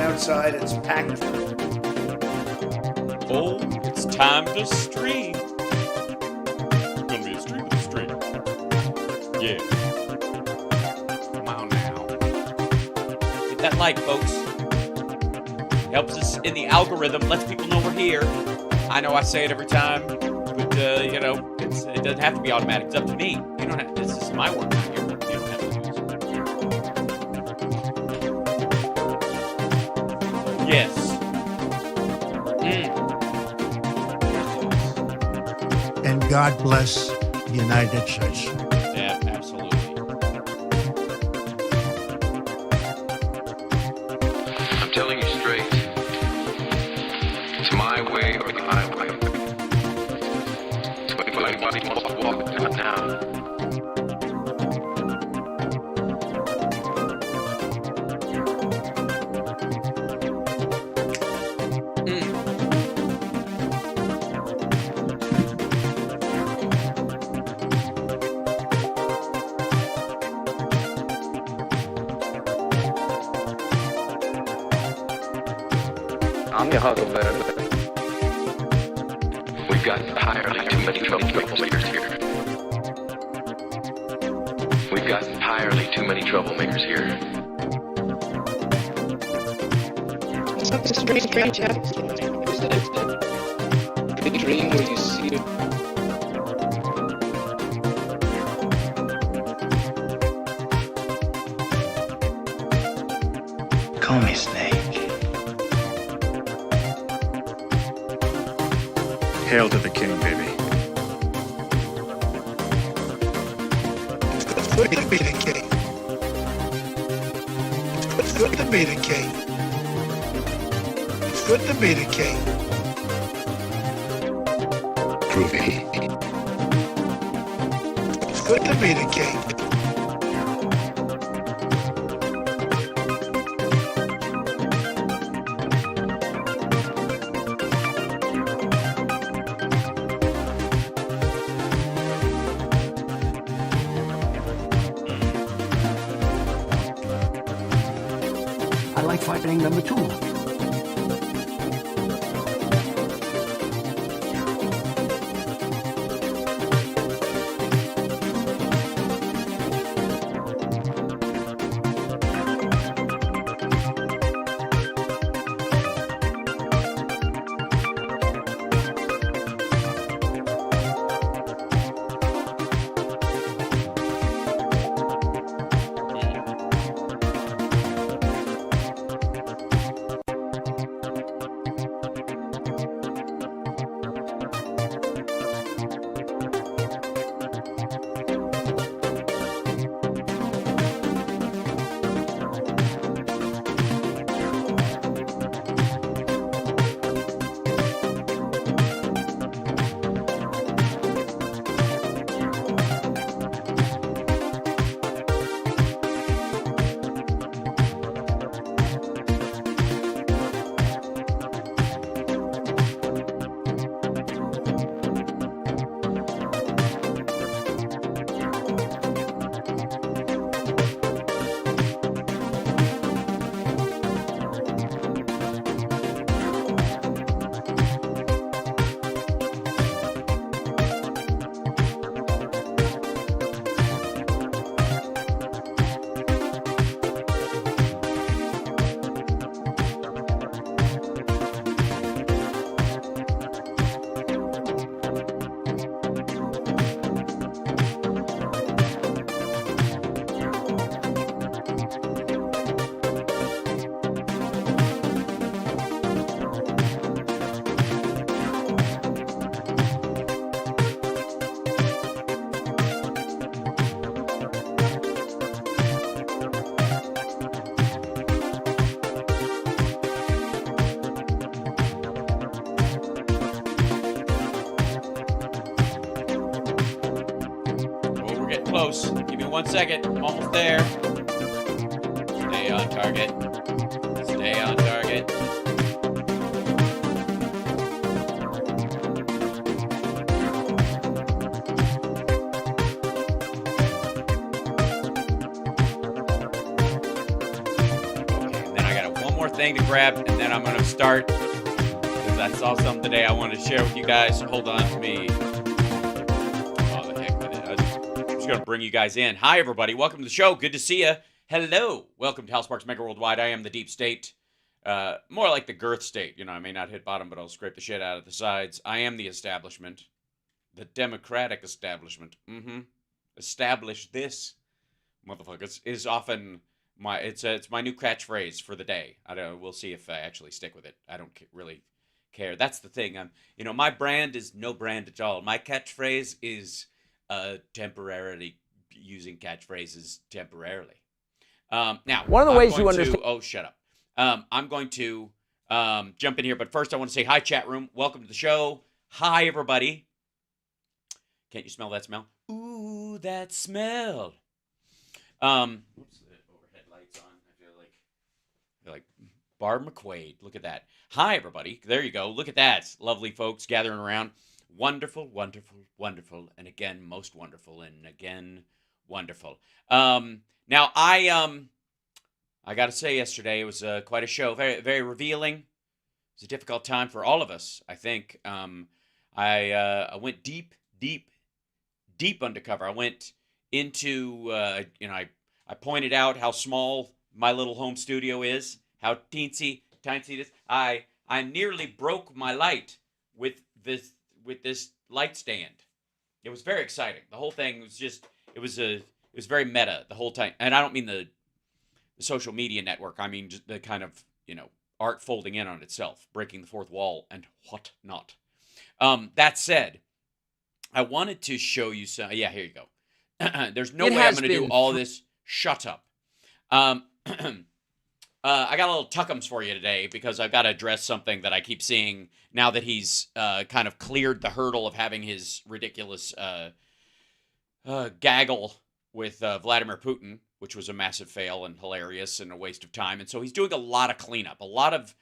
outside. It's packed. Oh, it's time to stream. It's gonna be a stream with a stream. Yeah. Come on now. Hit that like, folks. Helps us in the algorithm. Lets people know we're here. I know I say it every time, but you know, it doesn't have to be automatic. It's up to me. You don't have. This is my work, not your work. You don't have to do this. Yes. And God bless the United States. Yeah, absolutely. I'm telling you straight. It's my way or the highway. It's what everybody must walk now. I'm your huckleberry. We've got entirely too many troublemakers here. We've got entirely too many troublemakers here. It's a strange episode. Big dream where you see it. Call me Snake. Hail to the king, baby. It's good to be the king. It's good to be the king. It's good to be the king. Groovy. It's good to be the king. I like fighting number 2. Close. Give me 1 second. I'm almost there. Stay on target. Stay on target. thing to grab, and then I'm going to start, because I saw something today I wanted to share with you guys. Hold on to me. Oh, the heck with it. I'm just going to bring you guys in. Hi, everybody. Welcome to the show. Good to see you. Hello. Welcome to House Sparks Megaworldwide. I am the deep state. More like the girth state. You know, I may not hit bottom, but I'll scrape the shit out of the sides. I am the establishment. The democratic establishment. Establish this, motherfuckers, is often my it's my new catchphrase for the day. I don't. We'll see if I actually stick with it. I don't really care. That's the thing. My brand is no brand at all. My catchphrase is temporarily using catchphrases temporarily. Now, One of the ways you understand. Oh, shut up. I'm going to jump in here, but first I want to say hi, chat room. Welcome to the show. Hi, everybody. Can't you smell that smell? Ooh, that smell. Oops, the overhead lights on. I feel like Barb McQuaid. Look at that. Hi, everybody. There you go. Look at that. Lovely folks gathering around. Wonderful, wonderful, wonderful, and again, most wonderful, and again, wonderful. Now, I got to say, yesterday it was quite a show. Very, very revealing. It was a difficult time for all of us, I think. I went deep undercover. I went into, I pointed out how small my little home studio is, how teensy tiny it is. I nearly broke my light with this light stand. It was very exciting. The whole thing was just, it was very meta the whole time. And I don't mean the social media network. I mean just the kind of, art folding in on itself, breaking the fourth wall and whatnot. That said, I wanted to show you some. Yeah, here you go. There's no way I'm going to do all this. Shut up. I got a little tuckums for you today because I've got to address something that I keep seeing now that he's kind of cleared the hurdle of having his ridiculous gaggle with Vladimir Putin, which was a massive fail and hilarious and a waste of time. And so he's doing a lot of cleanup. A lot of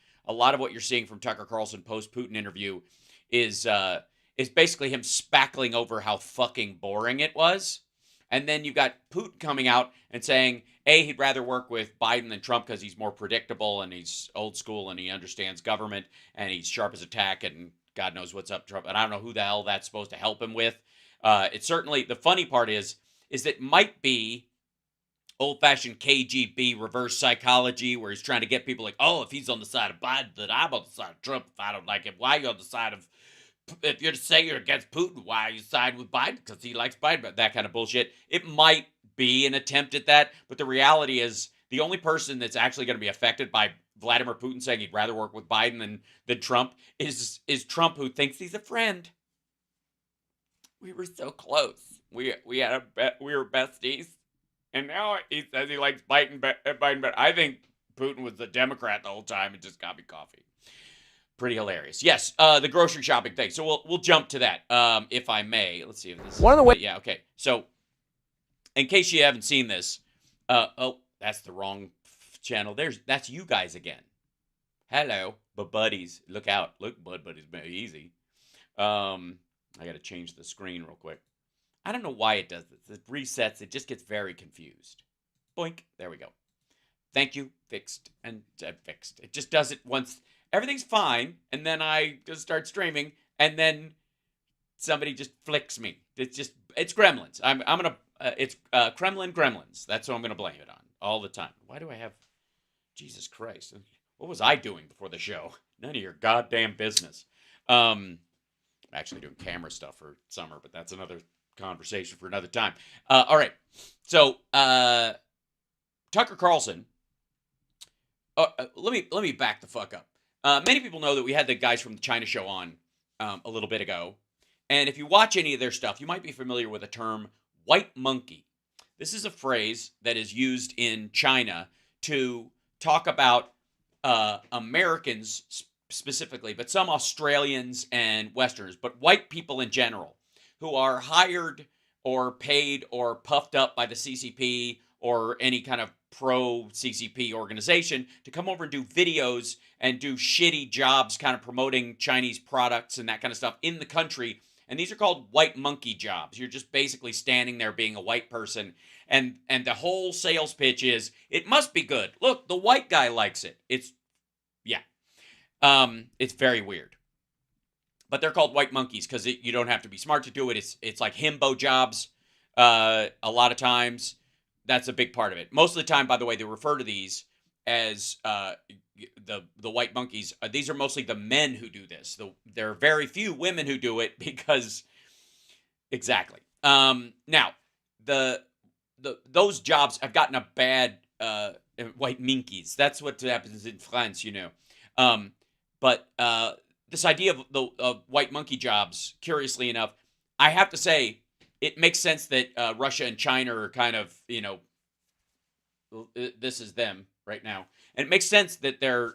what you're seeing from Tucker Carlson post-Putin interview is basically him spackling over how fucking boring it was. And then you've got Putin coming out and saying, A, he'd rather work with Biden than Trump because he's more predictable and he's old school and he understands government and he's sharp as a tack and God knows what's up Trump. And I don't know who the hell that's supposed to help him with. It's certainly, the funny part is that might be old-fashioned KGB reverse psychology where he's trying to get people like, oh, if he's on the side of Biden, then I'm on the side of Trump. If I don't like him, why are you on the side of... If you're saying you're against Putin, why are you siding with Biden? Because he likes Biden. But that kind of bullshit. It might be an attempt at that, but the reality is the only person that's actually going to be affected by Vladimir Putin saying he'd rather work with Biden than Trump is Trump, who thinks he's a friend. We were so close. We were besties, and now he says he likes Biden. But I think Putin was the Democrat the whole time and just got me coffee. Pretty hilarious. Yes, the grocery shopping thing. So we'll jump to that, if I may. Let's see if this. One of the ways. Yeah. Okay. So, in case you haven't seen this, oh, that's the wrong channel. That's you guys again. Hello, but buddies, look out! Look, buddies, easy. I got to change the screen real quick. I don't know why it does this. It resets. It just gets very confused. Boink. There we go. Thank you. Fixed and fixed. It just does it once. Everything's fine, and then I just start streaming, and then somebody just flicks me. It's Gremlins. It's Kremlin Gremlins. That's what I'm gonna blame it on all the time. Why do I have? Jesus Christ! What was I doing before the show? None of your goddamn business. I'm actually doing camera stuff for summer, but that's another conversation for another time. All right. So Tucker Carlson. Let me back the fuck up. Many people know that we had the guys from the China show on a little bit ago. And if you watch any of their stuff, you might be familiar with the term white monkey. This is a phrase that is used in China to talk about Americans specifically, but some Australians and Westerners, but white people in general, who are hired or paid or puffed up by the CCP or any kind of pro-CCP organization to come over and do videos and do shitty jobs kind of promoting Chinese products and that kind of stuff in the country. And these are called white monkey jobs. You're just basically standing there being a white person. And the whole sales pitch is, it must be good. Look, the white guy likes it. It's It's very weird. But they're called white monkeys because you don't have to be smart to do it. It's like himbo jobs a lot of times. That's a big part of it. Most of the time, by the way, they refer to these as the white monkeys. These are mostly the men who do this. There are very few women who do it because exactly. Now those jobs have gotten a bad white monkeys. That's what happens in France, you know. But this idea of the white monkey jobs, curiously enough, I have to say, it makes sense that Russia and China are kind of, you know, this is them right now. And it makes sense that they're,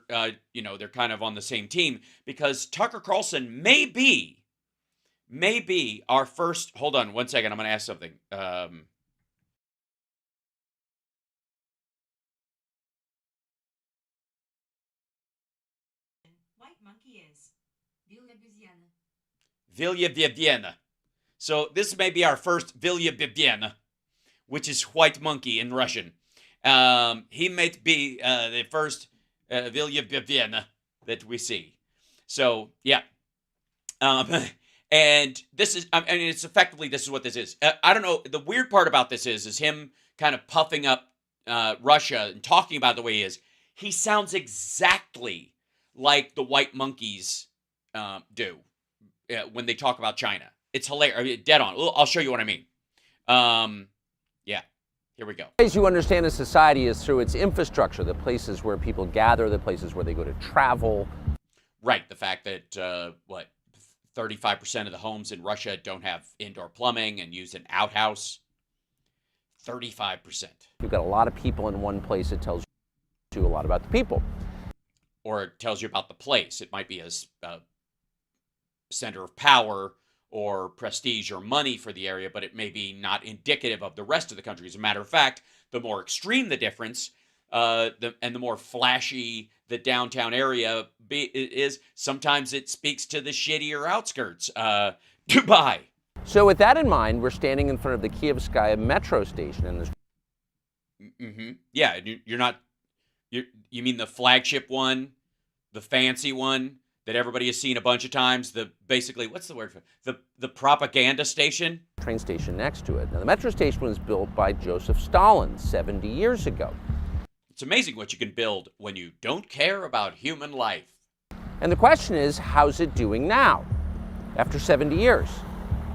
you know, they're kind of on the same team because Tucker Carlson may be our first, hold on one second, I'm going to ask something. White monkey is Vilja. So this may be our first Vilja, which is white monkey in Russian. He might be the first Vilja that we see. So, yeah. And this is, I mean, it's effectively, this is what this is. I don't know. The weird part about this is him kind of puffing up Russia and talking about it the way he is. He sounds exactly like the white monkeys do when they talk about China. It's hilarious. I mean, dead on. I'll show you what I mean. Yeah, here we go. The ways you understand a society is through its infrastructure, the places where people gather, the places where they go to travel. Right, the fact that, 35% of the homes in Russia don't have indoor plumbing and use an outhouse. 35%. You've got a lot of people in one place. It tells you a lot about the people. Or it tells you about the place. It might be a center of power or prestige or money for the area, but it may be not indicative of the rest of the country. As a matter of fact, the more extreme the difference, and the more flashy the downtown area is, sometimes it speaks to the shittier outskirts. Dubai. So with that in mind, we're standing in front of the Kievskaya metro station in this. Mm-hmm. Yeah, you mean the flagship one, the fancy one that everybody has seen a bunch of times, basically, what's the word for it? The propaganda station? Train station next to it. Now, the metro station was built by Joseph Stalin 70 years ago. It's amazing what you can build when you don't care about human life. And the question is, how's it doing now, after 70 years?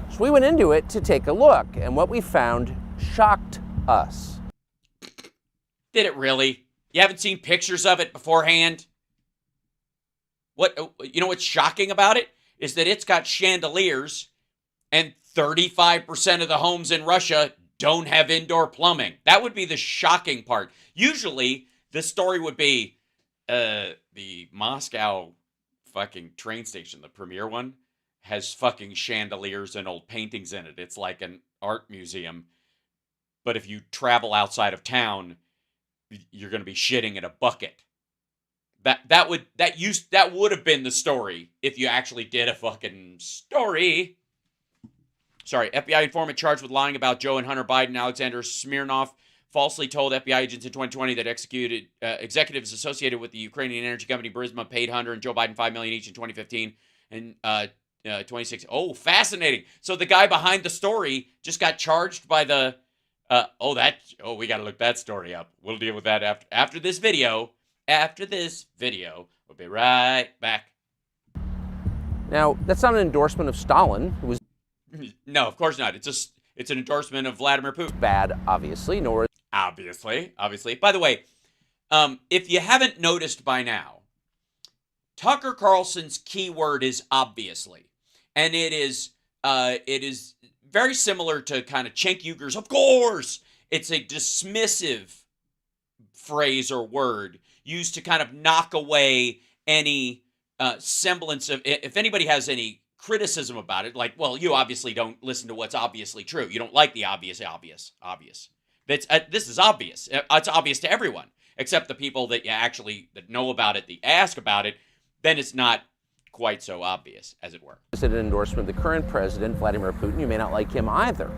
So we went into it to take a look, and what we found shocked us. Did it really? You haven't seen pictures of it beforehand? You know what's shocking about it? Is that it's got chandeliers and 35% of the homes in Russia don't have indoor plumbing. That would be the shocking part. Usually, the story would be the Moscow fucking train station, the premier one, has fucking chandeliers and old paintings in it. It's like an art museum. But if you travel outside of town, you're going to be shitting in a bucket. That would have been the story if you actually did a fucking story. Sorry, FBI informant charged with lying about Joe and Hunter Biden. Alexander Smirnov falsely told FBI agents in 2020 that executives associated with the Ukrainian energy company Burisma paid Hunter and Joe Biden $5 million each in 2015 and 2016. Oh, fascinating. So the guy behind the story just got charged by the. We got to look that story up. We'll deal with that after this video. After this video, we'll be right back. Now, that's not an endorsement of Stalin, who was no, of course not. It's an endorsement of Vladimir Putin. Bad, obviously, nor Obviously. By the way, if you haven't noticed by now, Tucker Carlson's keyword is obviously, and it is very similar to kind of Cenk Uygur's. Of course, it's a dismissive phrase or word used to kind of knock away any semblance of, if anybody has any criticism about it, like, well, you obviously don't listen to what's obviously true. You don't like the obvious. This is obvious. It's obvious to everyone, except the people that that know about it, that ask about it, then it's not quite so obvious, as it were. Is it an endorsement of the current president, Vladimir Putin? You may not like him either.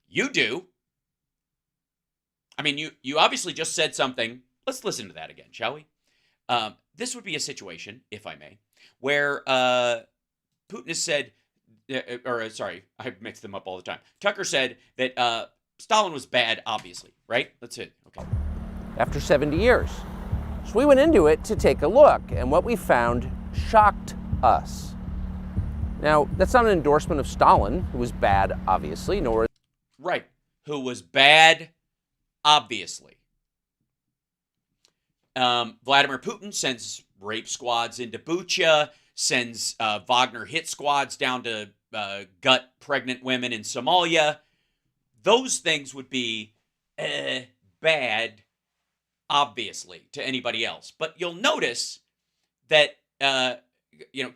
You do. I mean, you obviously just said something. Let's listen to that again, shall we? This would be a situation, if I may, where Putin has said, sorry, I mix them up all the time. Tucker said that Stalin was bad, obviously, right? That's it. Okay. After 70 years. So we went into it to take a look, and what we found shocked us. Now, that's not an endorsement of Stalin, who was bad, obviously, nor... Right. Who was bad, obviously. Vladimir Putin sends rape squads into Bucha, sends Wagner hit squads down to gut pregnant women in Somalia. Those things would be bad, obviously, to anybody else. But you'll notice that,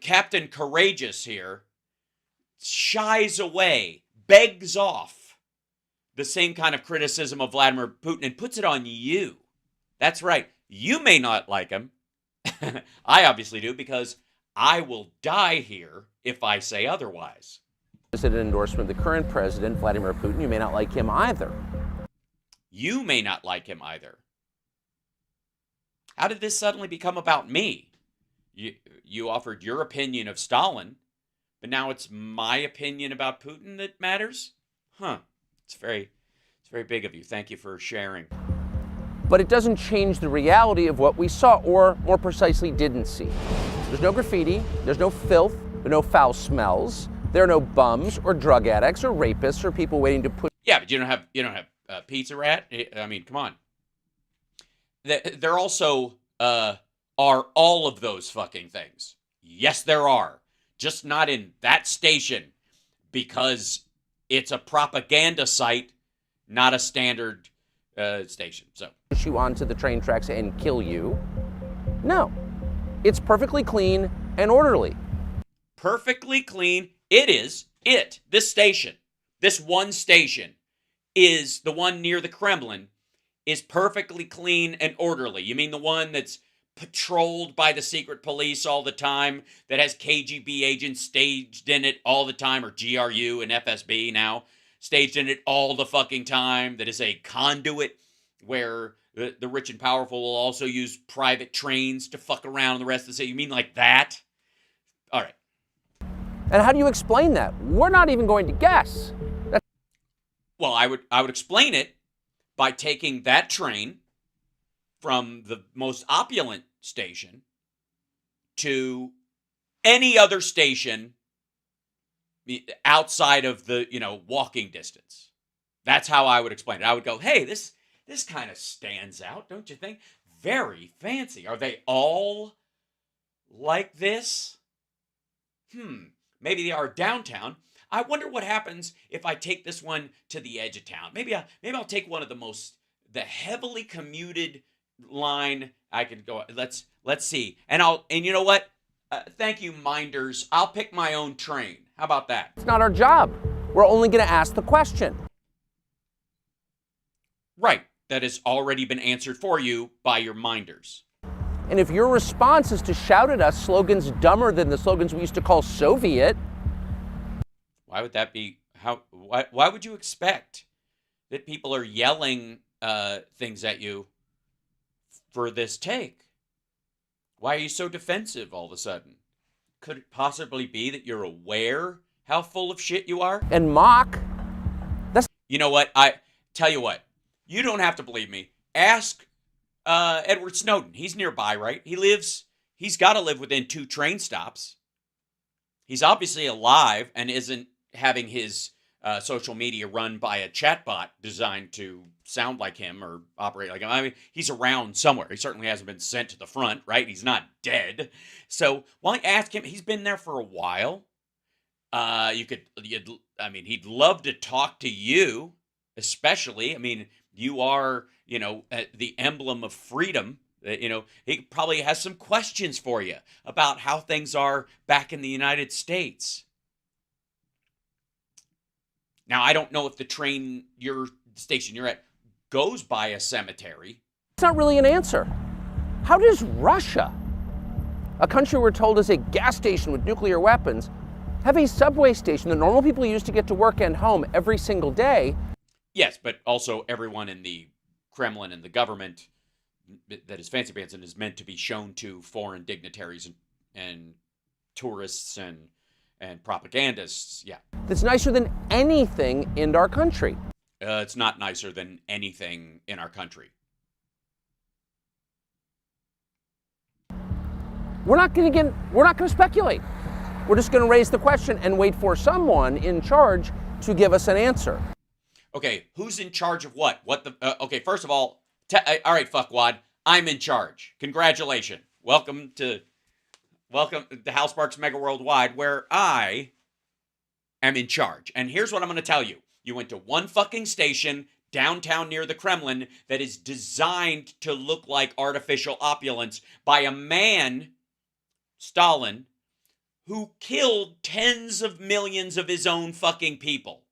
Captain Courageous here shies away, begs off the same kind of criticism of Vladimir Putin and puts it on you. That's right. You may not like him. I obviously do, because I will die here if I say otherwise. Is it an endorsement of the current president, Vladimir Putin? You may not like him either. You may not like him either. How did this suddenly become about me? You offered your opinion of Stalin, but now it's my opinion about Putin that matters? Huh. It's very big of you. Thank you for sharing. But it doesn't change the reality of what we saw, or more precisely, didn't see. There's no graffiti, there's no filth, there are no foul smells, there are no bums or drug addicts or rapists or people waiting to put... Yeah, but you don't have Pizza Rat. I mean, come on. There also are all of those fucking things. Yes, there are. Just not in that station, because it's a propaganda site, not a standard station. So push you onto the train tracks and kill you. No. It's perfectly clean and orderly. Perfectly clean. It is. This station, this one station, is the one near the Kremlin, is perfectly clean and orderly. You mean the one that's patrolled by the secret police all the time, that has KGB agents staged in it all the time, or GRU and FSB now, staged in it all the fucking time, that is a conduit where the rich and powerful will also use private trains to fuck around in the rest of the city? You mean like that? All right. And how do you explain that? We're not even going to guess. Well, I would explain it by taking that train from the most opulent station to any other station outside of the, walking distance. That's how I would explain it. I would go, hey, this kind of stands out, don't you think? Very fancy. Are they all like this? Maybe they are downtown. I wonder what happens if I take this one to the edge of town. Maybe I'll take one of the heavily commuted line. I could go. Let's see. And you know what? Thank you, minders. I'll pick my own train. How about that? It's not our job. We're only going to ask the question. Right. That has already been answered for you by your minders. And if your response is to shout at us slogans dumber than the slogans we used to call Soviet... Why would that be? Why would you expect that people are yelling things at you for this take? Why are you so defensive all of a sudden? Could it possibly be that you're aware how full of shit you are? And mock? You know what? I tell you what. You don't have to believe me. Ask Edward Snowden. He's nearby, right? He's got to live within 2 train stops. He's obviously alive and isn't having his social media run by a chatbot designed to sound like him or operate like him. I mean, he's around somewhere. He certainly hasn't been sent to the front, right? He's not dead. So why don't you ask him? He's been there for a while. He'd love to talk to you, especially. I mean, you are, the emblem of freedom. He probably has some questions for you about how things are back in the United States. Now, I don't know if the station you're at goes by a cemetery. It's not really an answer. How does Russia, a country we're told is a gas station with nuclear weapons, have a subway station that normal people use to get to work and home every single day? Yes, but also everyone in the Kremlin and the government that is fancy pants and is meant to be shown to foreign dignitaries and tourists and propagandists. Yeah. That's nicer than anything in our country. It's not nicer than anything in our country. We're not going to speculate. We're just going to raise the question and wait for someone in charge to give us an answer. Okay, who's in charge of what? Okay, first of all, all right, fuckwad, I'm in charge. Congratulations. Welcome to Hal Sparks Megaworldwide, where I am in charge. And here's what I'm going to tell you. You went to one fucking station downtown near the Kremlin that is designed to look like artificial opulence by a man, Stalin, who killed tens of millions of his own fucking people.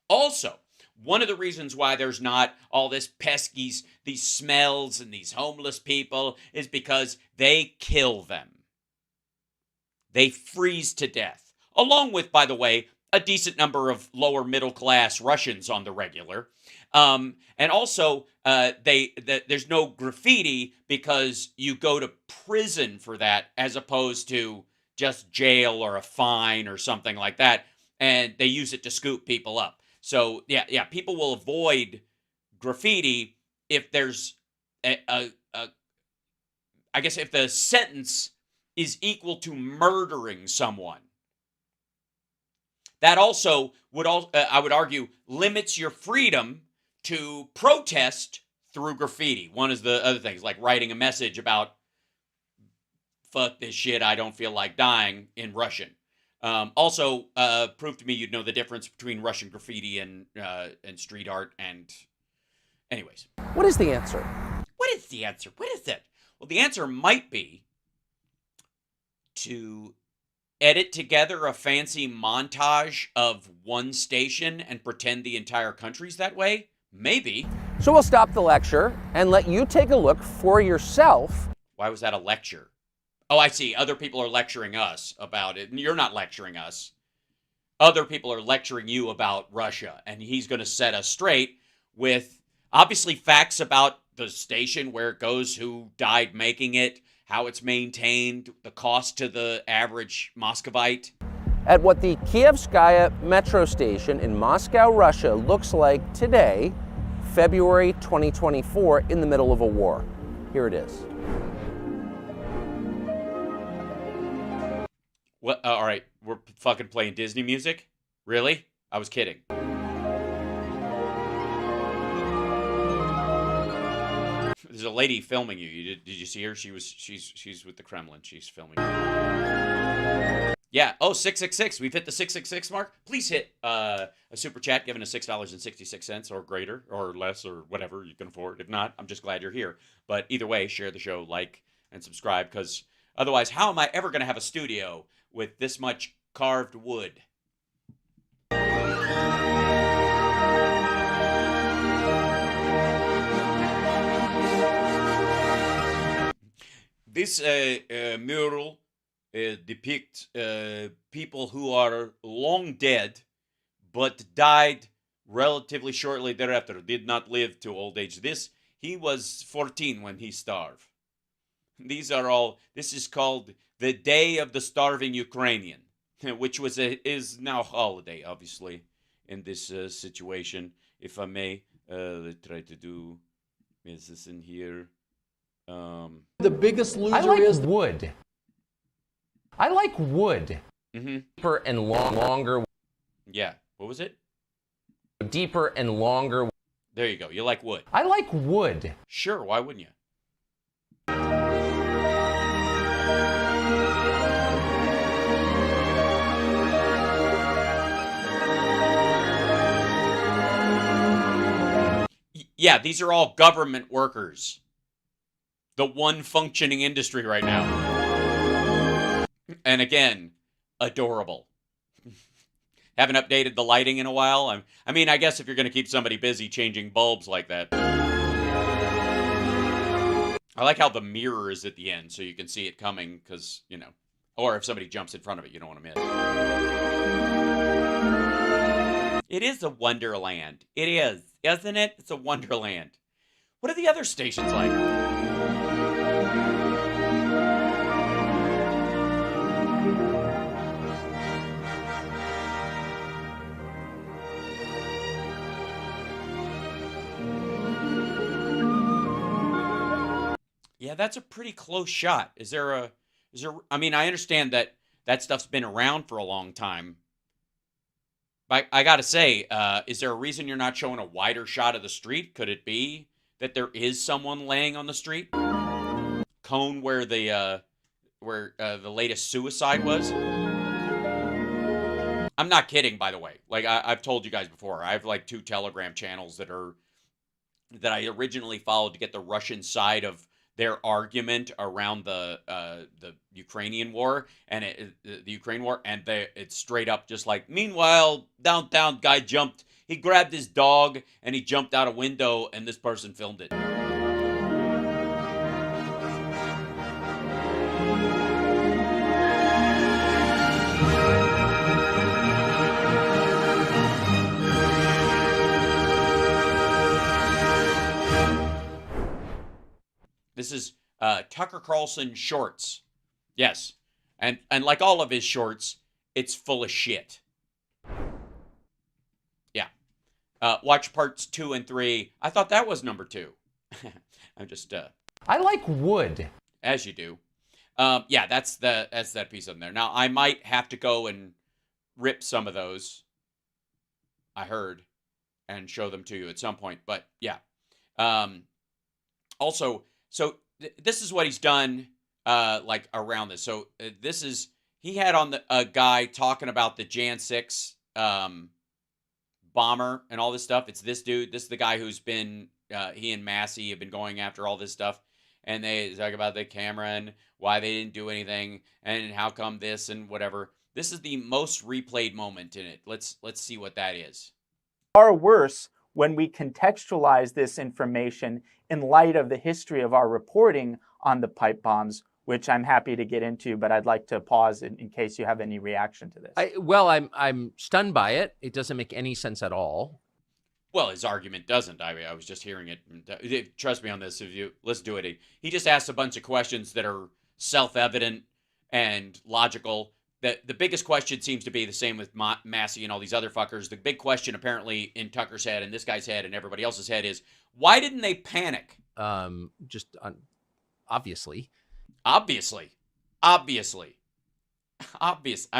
Also, one of the reasons why there's not all this peskies, these smells and these homeless people is because they kill them. They freeze to death. Along with, by the way, a decent number of lower middle class Russians on the regular. And also, there's no graffiti because you go to prison for that as opposed to just jail or a fine or something like that. And they use it to scoop people up. So, yeah, people will avoid graffiti if there's I guess if the sentence is equal to murdering someone. That also I would argue, limits your freedom to protest through graffiti. One is the other things, like writing a message about fuck this shit, I don't feel like dying in Russian. Also, prove to me you'd know the difference between Russian graffiti and street art. And anyways. What is the answer? What is the answer? What is it? Well, the answer might be to edit together a fancy montage of one station and pretend the entire country's that way? Maybe. So we'll stop the lecture and let you take a look for yourself. Why was that a lecture? Oh, I see. Other people are lecturing us about it. And you're not lecturing us. Other people are lecturing you about Russia. And he's going to set us straight with, obviously, facts about the station, where it goes, who died making it, how it's maintained, the cost to the average Moscovite. At what the Kievskaya metro station in Moscow, Russia looks like today, February 2024, in the middle of a war. Here it is. What? All right, we're fucking playing Disney music? Really? I was kidding. There's a lady filming you. Did you see her? She's with the Kremlin. She's filming you. Yeah. Oh, 666. We've hit the 666 mark. Please hit a super chat, giving us $6.66 or greater or less or whatever you can afford. If not, I'm just glad you're here. But either way, share the show, like, and subscribe, because otherwise, how am I ever going to have a studio with this much carved wood? This mural depicts people who are long dead, but died relatively shortly thereafter, did not live to old age. He was 14 when he starved. This is called the Day of the Starving Ukrainian, which is now a holiday, obviously, in this situation. If I may, try to do this in here. The biggest loser is wood. I like wood. Mm-hmm. Deeper and longer. Yeah. What was it? Deeper and longer. There you go. You like wood. I like wood. Sure. Why wouldn't you? Yeah, these are all government workers. The one functioning industry right now. And again, adorable. Haven't updated the lighting in a while. I mean, I guess if you're going to keep somebody busy changing bulbs like that. I like how the mirror is at the end so you can see it coming because, or if somebody jumps in front of it, you don't want to miss. It is a wonderland. It is, isn't it? It's a wonderland. What are the other stations like? Yeah, that's a pretty close shot. I mean, I understand that that stuff's been around for a long time. But I gotta say, is there a reason you're not showing a wider shot of the street? Could it be that there is someone laying on the street? Cone where the latest suicide was? I'm not kidding, by the way. Like, I've told you guys before, I have like 2 Telegram channels that I originally followed to get the Russian side of their argument around the Ukrainian war and the Ukraine war, and it's straight up just like, meanwhile, downtown guy he grabbed his dog and he jumped out a window, and this person filmed it. This is Tucker Carlson shorts. Yes. And like all of his shorts, it's full of shit. Yeah. Watch parts 2 and 3. I thought that was number 2. I'm just I like wood. As you do. Yeah, that's that piece on there. Now, I might have to go and rip some of those, I heard, and show them to you at some point. But yeah. Also, so this is what he's done, like around this. So he had on a guy talking about the Jan 6 bomber and all this stuff. It's this dude. This is the guy who's been, he and Massey have been going after all this stuff. And they talk about the camera and why they didn't do anything and how come this and whatever. This is the most replayed moment in it. Let's see what that is. Far worse when we contextualize this information in light of the history of our reporting on the pipe bombs, which I'm happy to get into, but I'd like to pause in case you have any reaction to this. I'm stunned by it. It doesn't make any sense at all. Well, his argument doesn't. I was just hearing it. Trust me on this. Let's do it. He just asked a bunch of questions that are self-evident and logical. The biggest question seems to be the same with Massey and all these other fuckers. The big question apparently in Tucker's head and this guy's head and everybody else's head is, why didn't they panic? Obviously. Obvious. I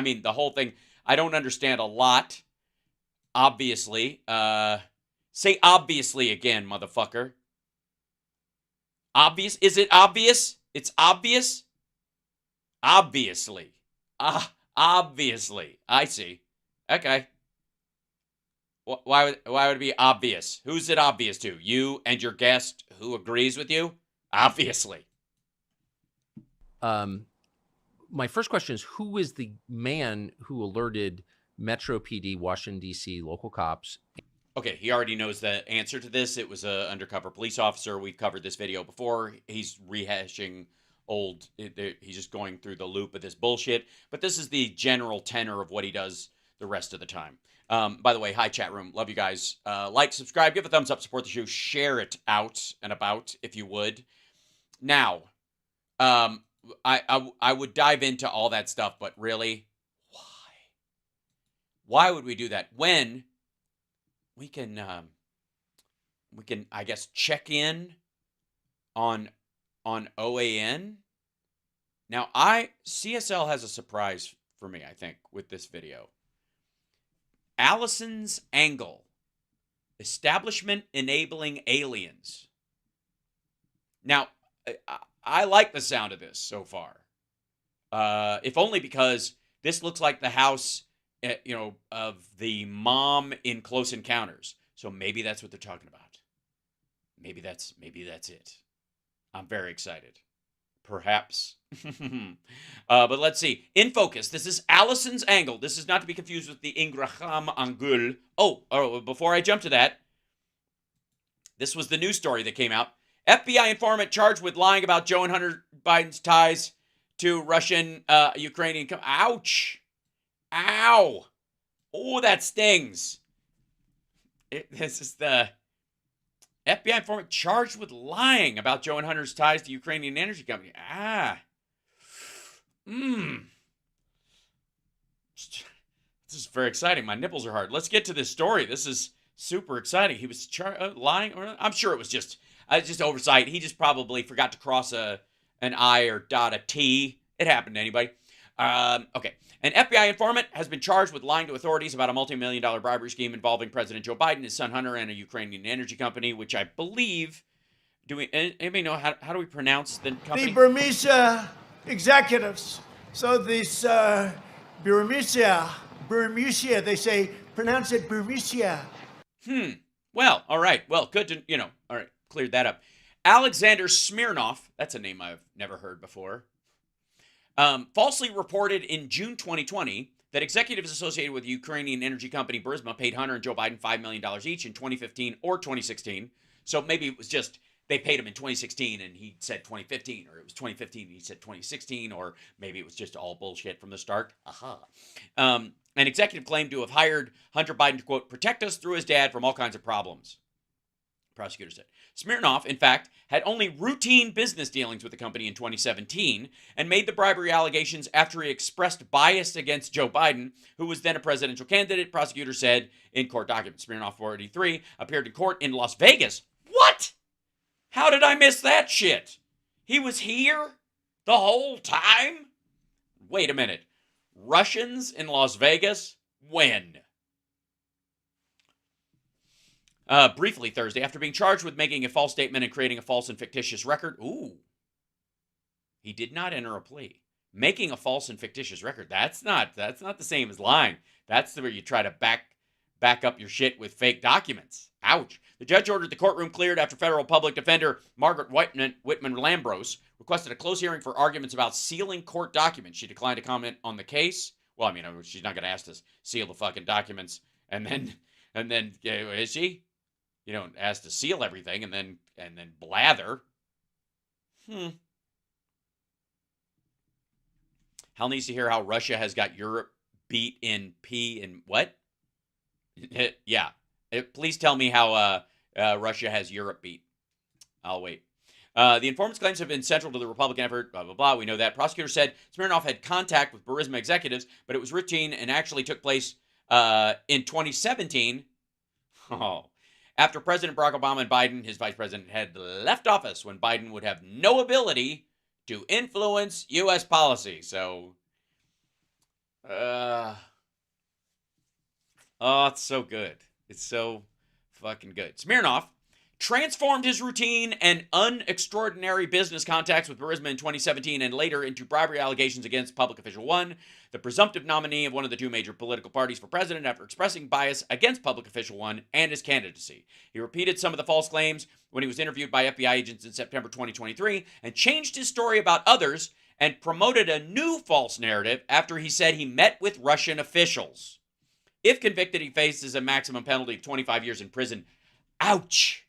mean, the whole thing, I don't understand a lot. Obviously. Say obviously again, motherfucker. Obvious? Is it obvious? It's obvious? Obviously. Obviously. I see. Okay. Why would it be obvious? Who's it obvious to? You and your guest who agrees with you? Obviously. My first question is, who is the man who alerted Metro PD, Washington, D.C., local cops? Okay, he already knows the answer to this. It was an undercover police officer. We've covered this video before. He's rehashing he's just going through the loop of this bullshit. But this is the general tenor of what he does the rest of the time. By the way, hi, chat room. Love you guys. Like, subscribe, give a thumbs up, support the show, share it out and about if you would. Now, I would dive into all that stuff, but really, why would we do that when we can, I guess, check in on OAN? Now, CSL has a surprise for me, I think, with this video. Allison's angle, establishment enabling aliens. Now, I like the sound of this so far, if only because this looks like the house, of the mom in Close Encounters. So maybe that's what they're talking about. Maybe that's it. I'm very excited. Perhaps. But let's see. In focus, this is Allison's angle. This is not to be confused with the Ingraham Angle. Oh, before I jump to that, this was the news story that came out. FBI informant charged with lying about Joe and Hunter Biden's ties to Russian, Ukrainian. Ouch. Ow. Oh, that stings. This is the FBI informant charged with lying about Joe and Hunter's ties to Ukrainian energy company. This is very exciting. My nipples are hard. Let's get to this story. This is super exciting. He was lying. I'm sure it was just oversight. He just probably forgot to cross an I or dot a T. It happened to anybody. Okay. An FBI informant has been charged with lying to authorities about a multi-million-dollar bribery scheme involving President Joe Biden, his son Hunter, and a Ukrainian energy company, which I believe. Anybody know how do we pronounce the company? The Burmese executives. So this Burmese, they say, pronounce it Burmese. Well, all right. Well, good to, all right, cleared that up. Alexander Smirnov, that's a name I've never heard before, falsely reported in June 2020 that executives associated with the Ukrainian energy company Burisma paid Hunter and Joe Biden $5 million each in 2015 or 2016. So maybe it was just they paid him in 2016 and he said 2015, or it was 2015 and he said 2016, or maybe it was just all bullshit from the start. An executive claimed to have hired Hunter Biden to, quote, protect us through his dad from all kinds of problems, prosecutor said. Smirnov, in fact, had only routine business dealings with the company in 2017 and made the bribery allegations after he expressed bias against Joe Biden, who was then a presidential candidate, prosecutor said in court documents. Smirnov, 483, appeared in court in Las Vegas. What? How did I miss that shit? He was here the whole time? Wait a minute. Russians in Las Vegas? When? Briefly Thursday, after being charged with making a false statement and creating a false and fictitious record. Ooh. He did not enter a plea. Making a false and fictitious record, that's not the same as lying. That's where you try to back up your shit with fake documents. Ouch. The judge ordered the courtroom cleared after federal public defender Margaret Whitman Lambros requested a closed hearing for arguments about sealing court documents. She declined to comment on the case. Well, I mean, she's not going to ask to seal the fucking documents and then is she? You don't ask to seal everything and then blather. Hal needs to hear how Russia has got Europe beat in P and what? Yeah. Please tell me how Russia has Europe beat. I'll wait. The informant's claims have been central to the Republican effort, blah, blah, blah. We know that. Prosecutor said Smirnov had contact with Burisma executives, but it was routine and actually took place in 2017. After President Barack Obama and Biden, his vice president, had left office when Biden would have no ability to influence U.S. policy. So, it's so good. It's so fucking good. Smirnov transformed his routine and unextraordinary business contacts with Burisma in 2017 and later into bribery allegations against public official one, the presumptive nominee of one of the two major political parties for president, after expressing bias against public official one and his candidacy. He repeated some of the false claims when he was interviewed by FBI agents in September 2023 and changed his story about others and promoted a new false narrative after he said he met with Russian officials. If convicted, he faces a maximum penalty of 25 years in prison. Ouch!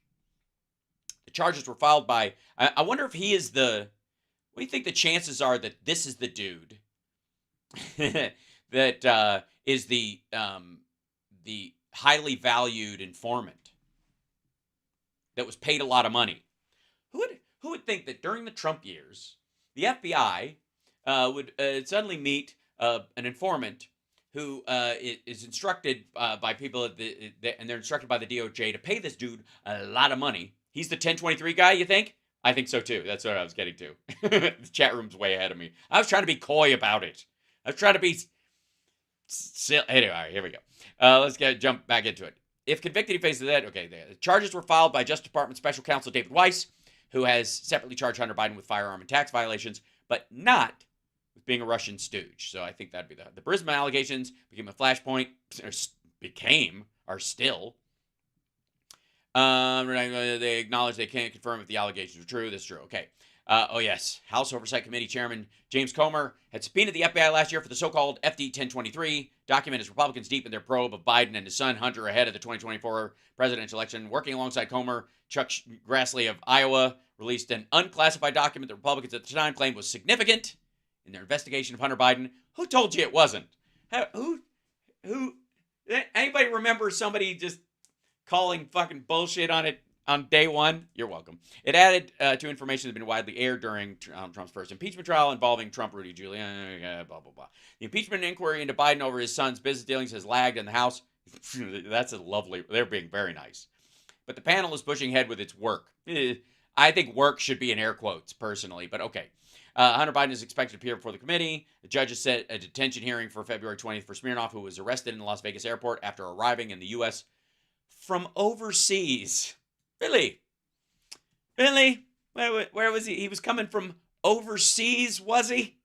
The charges were filed by, I wonder if he is what do you think the chances are that this is the dude that is the highly valued informant that was paid a lot of money? Who would think that during the Trump years, the FBI would suddenly meet an informant who is instructed by people and they're instructed by the DOJ to pay this dude a lot of money. He's the 1023 guy, you think? I think so too. That's what I was getting to. The chat room's way ahead of me. I was trying to be coy about it. I was trying to be anyway, all right, here we go. Let's jump back into it. If convicted, he faces that. Okay, the charges were filed by Justice Department Special Counsel David Weiss, who has separately charged Hunter Biden with firearm and tax violations, but not with being a Russian stooge. So I think that'd be the Burisma allegations became a flashpoint, are still. They acknowledge they can't confirm if the allegations are true. That's true. Okay. Oh, yes. House Oversight Committee Chairman James Comer had subpoenaed the FBI last year for the so-called FD 1023 document as Republicans deepen their probe of Biden and his son Hunter ahead of the 2024 presidential election. Working alongside Comer, Chuck Grassley of Iowa released an unclassified document that Republicans at the time claimed was significant in their investigation of Hunter Biden. Who told you it wasn't? Who? Anybody remember somebody just calling fucking bullshit on it on day one. You're welcome. It added to information that had been widely aired during Trump's first impeachment trial involving Trump, Rudy Giuliani, blah, blah, blah. The impeachment inquiry into Biden over his son's business dealings has lagged in the House. That's a lovely, they're being very nice. But the panel is pushing ahead with its work. I think work should be in air quotes, personally, but okay. Hunter Biden is expected to appear before the committee. The judge has set a detention hearing for February 20th for Smirnov, who was arrested in the Las Vegas airport after arriving in the U.S. from overseas. Really? Really? Where was he? He was coming from overseas, was he?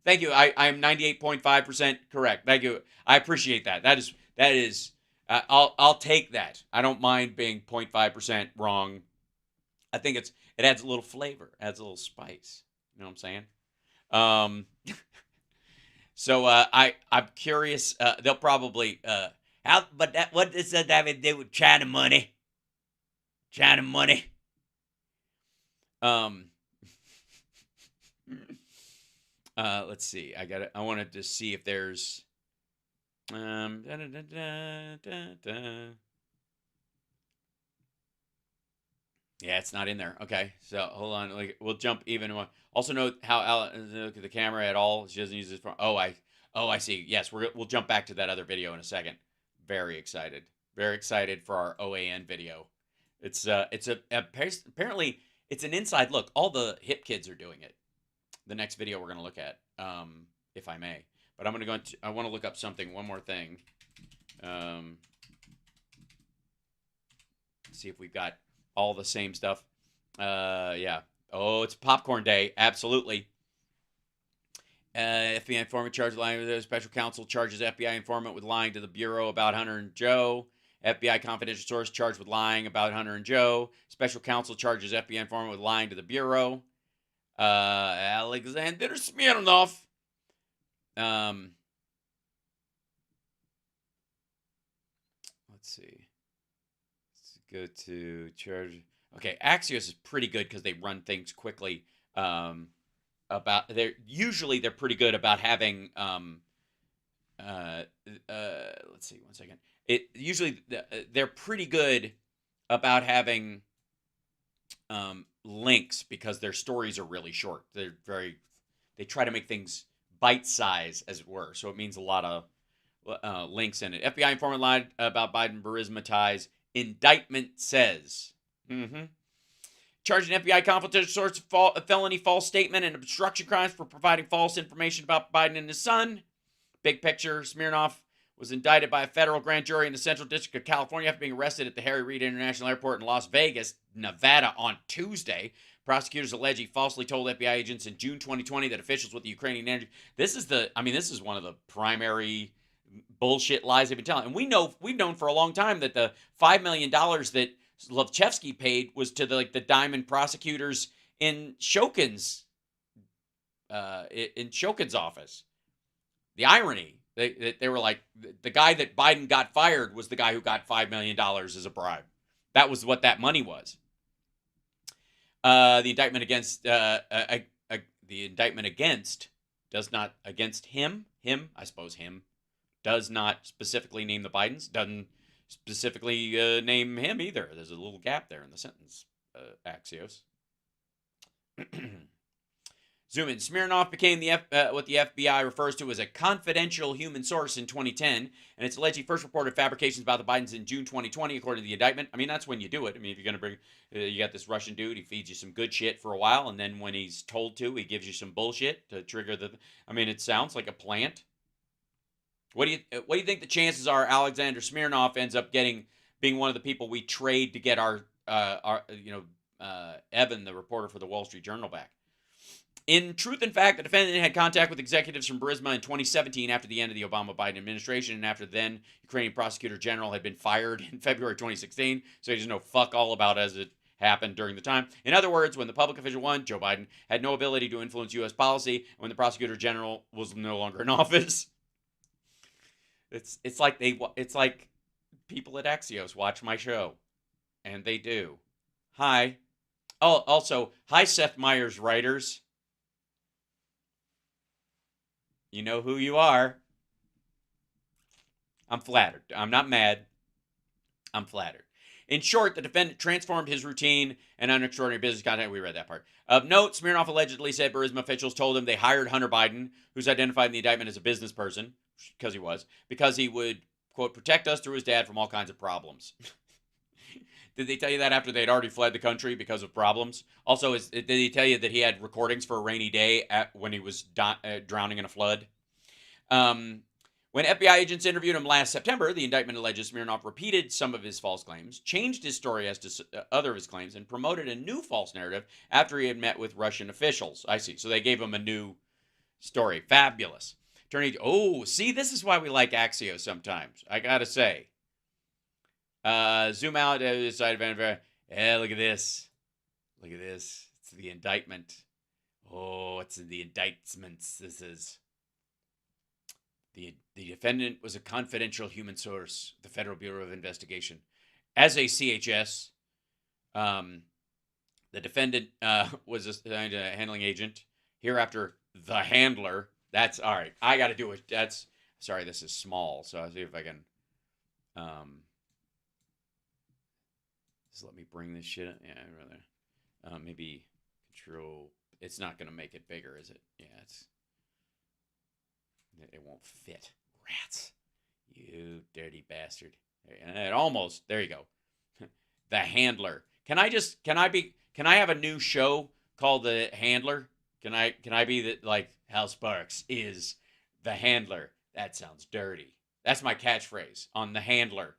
Thank you. I am 98.5% correct. Thank you. I appreciate that. That is. I'll take that. I don't mind being 0.5% wrong. I think it adds a little flavor, adds a little spice. You know what I'm saying? So I'm curious. They'll probably what does that have to do with China money? China money. Let's see. I wanted to see if there's Yeah, it's not in there. Okay, so hold on. We'll jump even more. Also note how look at the camera at all. She doesn't use this phone. Oh, I see. Yes, we'll jump back to that other video in a second. Very excited. Very exciid for our OAN video. Apparently it's an inside look. All the hip kids are doing it. The next video we're going to look at, if I may. But I want to look up something. One more thing. See if we've got all the same stuff. Yeah. Oh, it's popcorn day. Absolutely. FBI informant charged with lying. The special counsel charges FBI informant with lying to the Bureau about Hunter and Joe. FBI confidential source charged with lying about Hunter and Joe. Special counsel charges FBI informant with lying to the Bureau. Alexander Smirnov. Let's see. Let's go to charge. Okay, Axios is pretty good because they run things quickly. They're pretty good about having. Let's see, 1 second. They're pretty good about having links because their stories are really short. They try to make things bite size, as it were. So it means a lot of links in it. FBI informant lied about Biden Burisma ties. Indictment says. Charging FBI confidential source of felony false statement and obstruction crimes for providing false information about Biden and his son. Big picture, Smirnov was indicted by a federal grand jury in the Central District of California after being arrested at the Harry Reid International Airport in Las Vegas, Nevada on Tuesday. Prosecutors allege he falsely told FBI agents in June 2020 that officials with the Ukrainian energy... This is one of the primary bullshit lies they've been telling. And we've known for a long time that the $5 million that Lovchevsky paid was to the diamond prosecutors in Shokin's office. The irony, they were like, the guy that Biden got fired was the guy who got $5 million as a bribe. That was what that money was. The indictment against does not specifically name the Bidens. Doesn't specifically name him either. There's a little gap there in the sentence. Axios. Zoom in. Smirnov became what the FBI refers to as a confidential human source in 2010, and it's alleged he first reported fabrications about the Bidens in June 2020, according to the indictment. I mean, that's when you do it. I mean, if you're going to bring, you got this Russian dude, he feeds you some good shit for a while, and then when he's told to, he gives you some bullshit to trigger the. I mean, it sounds like a plant. What do you think the chances are Alexander Smirnov ends up being one of the people we trade to get our Evan, the reporter for the Wall Street Journal, back? In truth and fact, the defendant had contact with executives from Burisma in 2017 after the end of the Obama-Biden administration, and after then, Ukrainian prosecutor general had been fired in February 2016, so he doesn't know fuck all about as it happened during the time. In other words, when the public official one, Joe Biden, had no ability to influence U.S. policy, when the prosecutor general was no longer in office. It's like people at Axios watch my show, and they do. Hi. Oh, also, hi, Seth Meyers writers. You know who you are. I'm flattered. I'm not mad. I'm flattered. In short, the defendant transformed his routine and unextraordinary business contact. We read that part. Of note, Smirnoff allegedly said Burisma officials told him they hired Hunter Biden, who's identified in the indictment as a business person, because he would, quote, protect us through his dad from all kinds of problems. Did they tell you that after they'd already fled the country because of problems? Also, did he tell you that he had recordings for a rainy day when he was drowning in a flood? When FBI agents interviewed him last September, the indictment alleges Smirnoff repeated some of his false claims, changed his story as to other of his claims, and promoted a new false narrative after he had met with Russian officials. I see. So they gave him a new story. Fabulous. See, this is why we like Axios sometimes. I gotta say. Zoom out to the side of it. Look at this. Look at this. It's the indictment. Oh, it's in the indictments. This is... The defendant was a confidential human source, the Federal Bureau of Investigation. As a CHS, the defendant was a handling agent. Hereafter, the handler. That's all right. I got to do it. That's sorry. This is small, so I'll see if I can. Just let me bring this shit. Yeah, I'd rather maybe control. It's not going to make it bigger, is it? Yeah, it's. It won't fit. Rats. You dirty bastard. It almost, there you go. The Handler. Can I have a new show called The Handler? Can I be the, like, Hal Sparks is The Handler? That sounds dirty. That's my catchphrase on The Handler.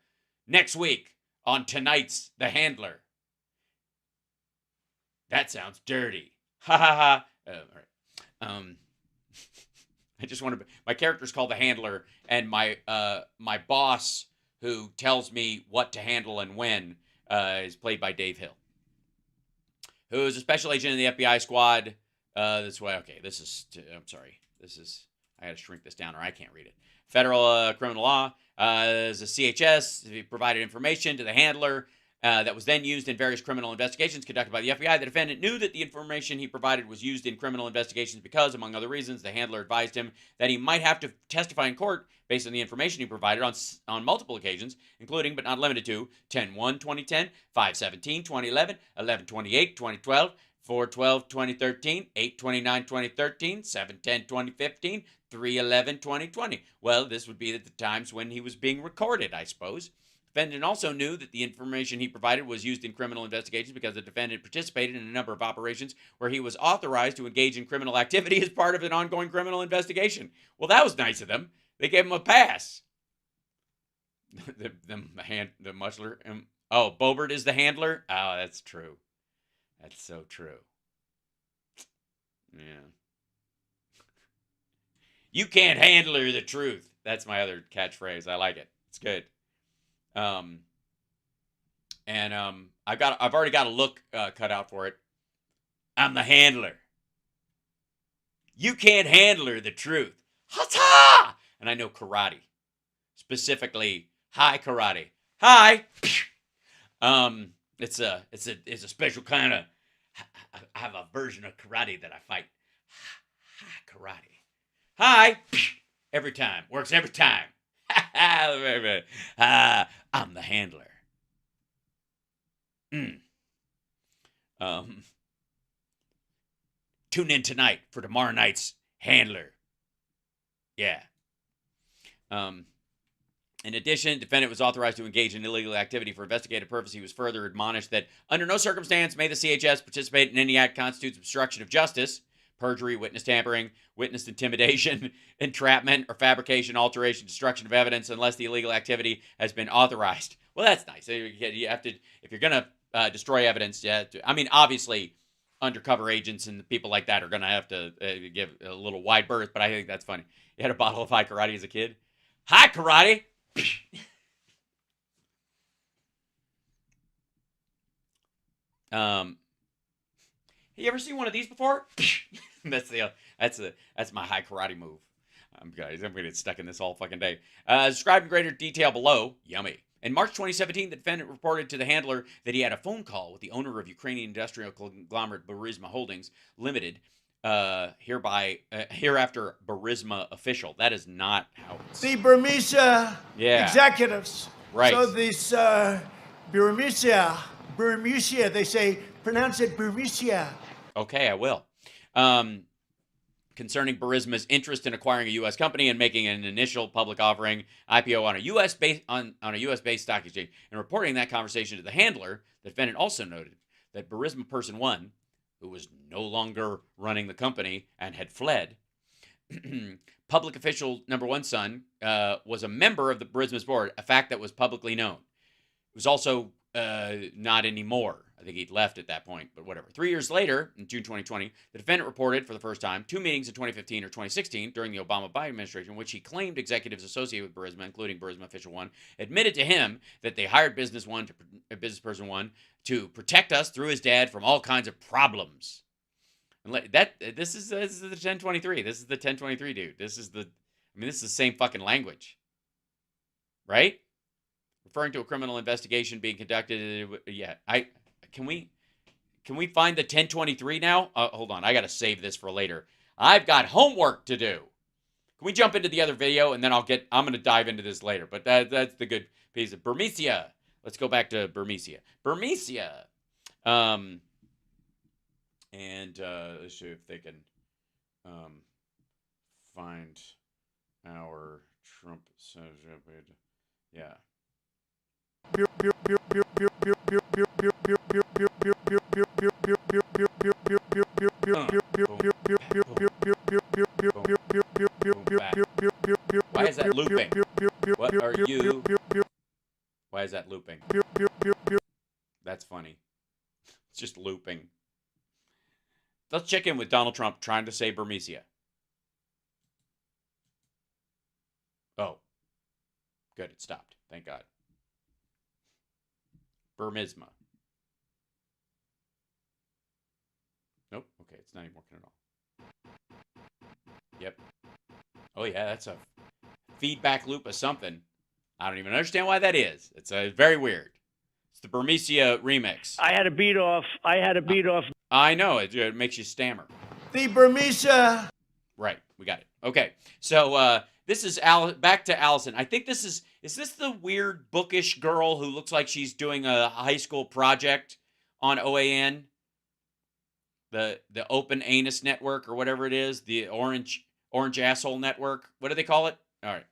Next week on tonight's The Handler. That sounds dirty. Ha ha ha. All right. I just want to. My character's called the Handler, and my boss, who tells me what to handle and when, is played by Dave Hill, who is a special agent in the FBI squad. This way. Okay, this is. I'm sorry. This is. I got to shrink this down, or I can't read it. Federal criminal law. As a CHS, he provided information to the Handler. That was then used in various criminal investigations conducted by the FBI. The defendant knew that the information he provided was used in criminal investigations because, among other reasons, the handler advised him that he might have to testify in court based on the information he provided on multiple occasions, including but not limited to 10/1/2010, 5/17/2011, 11/28/2012, 4/12/2013, 8/29/2013, 7/10/2015, 3/11/2020. Well, this would be at the times when he was being recorded, I suppose. Defendant also knew that the information he provided was used in criminal investigations because the defendant participated in a number of operations where he was authorized to engage in criminal activity as part of an ongoing criminal investigation. Well, that was nice of them. They gave him a pass. The muscular. Oh, Bobert is the handler? Oh, that's true. That's so true. Yeah. You can't handle the truth. That's my other catchphrase. I like it. It's good. I've already got a look cut out for it. I'm the handler. You can't handle the truth. Hata! And I know karate, specifically high karate. Hi. It's a special kind of. I have a version of karate that I fight. High karate. Hi. Every time works every time. I'm the handler. Tune in tonight for tomorrow night's Handler. Yeah. In addition, defendant was authorized to engage in illegal activity for investigative purpose. He was further admonished that under no circumstance may the CHS participate in any act constitutes obstruction of justice, perjury, witness tampering, witness intimidation, entrapment, or fabrication, alteration, destruction of evidence unless the illegal activity has been authorized. Well, that's nice. You have to, if you're going to destroy evidence, I mean, obviously, undercover agents and people like that are going to have to give a little wide berth, but I think that's funny. You had a bottle of high karate as a kid? High karate! You ever seen one of these before? That's my high karate move. I'm gonna get stuck in this all fucking day. Described in greater detail below. Yummy. In March 2017, the defendant reported to the handler that he had a phone call with the owner of Ukrainian industrial conglomerate Burisma Holdings Limited, hereafter Burisma official. That is not how it's... The Burmese executives Right. So this Burmisia, they say, pronounce it Burmisia. Okay, I will. Concerning Burisma's interest in acquiring a U.S. company and making an initial public offering IPO on a U.S. based stock exchange, and reporting that conversation to the handler, the defendant also noted that Burisma Person 1, who was no longer running the company and had fled, public official number 1's son, was a member of the Burisma's board, a fact that was publicly known. It was also not anymore. I think he'd left at that point, but whatever. 3 years later, in June 2020, the defendant reported for the first time 2 meetings in 2015 or 2016 during the Obama-Biden administration, in which he claimed executives associated with Burisma, including Burisma Official 1, admitted to him that they hired Business Person 1 to protect us through his dad from all kinds of problems. And this is the 1023. This is the 1023 dude. This is the same fucking language, right? Referring to a criminal investigation being conducted. Yeah, can we find the 1023 now? Hold on, I gotta save this for later. I've got homework to do. Can we jump into the other video and then I'm gonna dive into this later. But that's the good piece of Burmisia. Let's go back to Burmisia. Burmisia. And let's see if they can find our Trump. Yeah. Why is that looping? What are you? Why is that looping? That's funny. It's just looping. Let's check in with Donald Trump trying to say Burmisia. Oh. Good, it stopped. Thank God. Burmisma. Nope. Okay, it's not even working at all. Yep. Oh, yeah, that's a feedback loop of something. I don't even understand why that is. It's very weird. It's the Burmisia remix. I had to beat off. I know. It makes you stammer. The Burmisia. Right. We got it. Okay. So this is back to Allison. I think this is this the weird bookish girl who looks like she's doing a high school project on OAN? The Open Anus Network or whatever it is, the Orange Asshole Network. What do they call it? All right.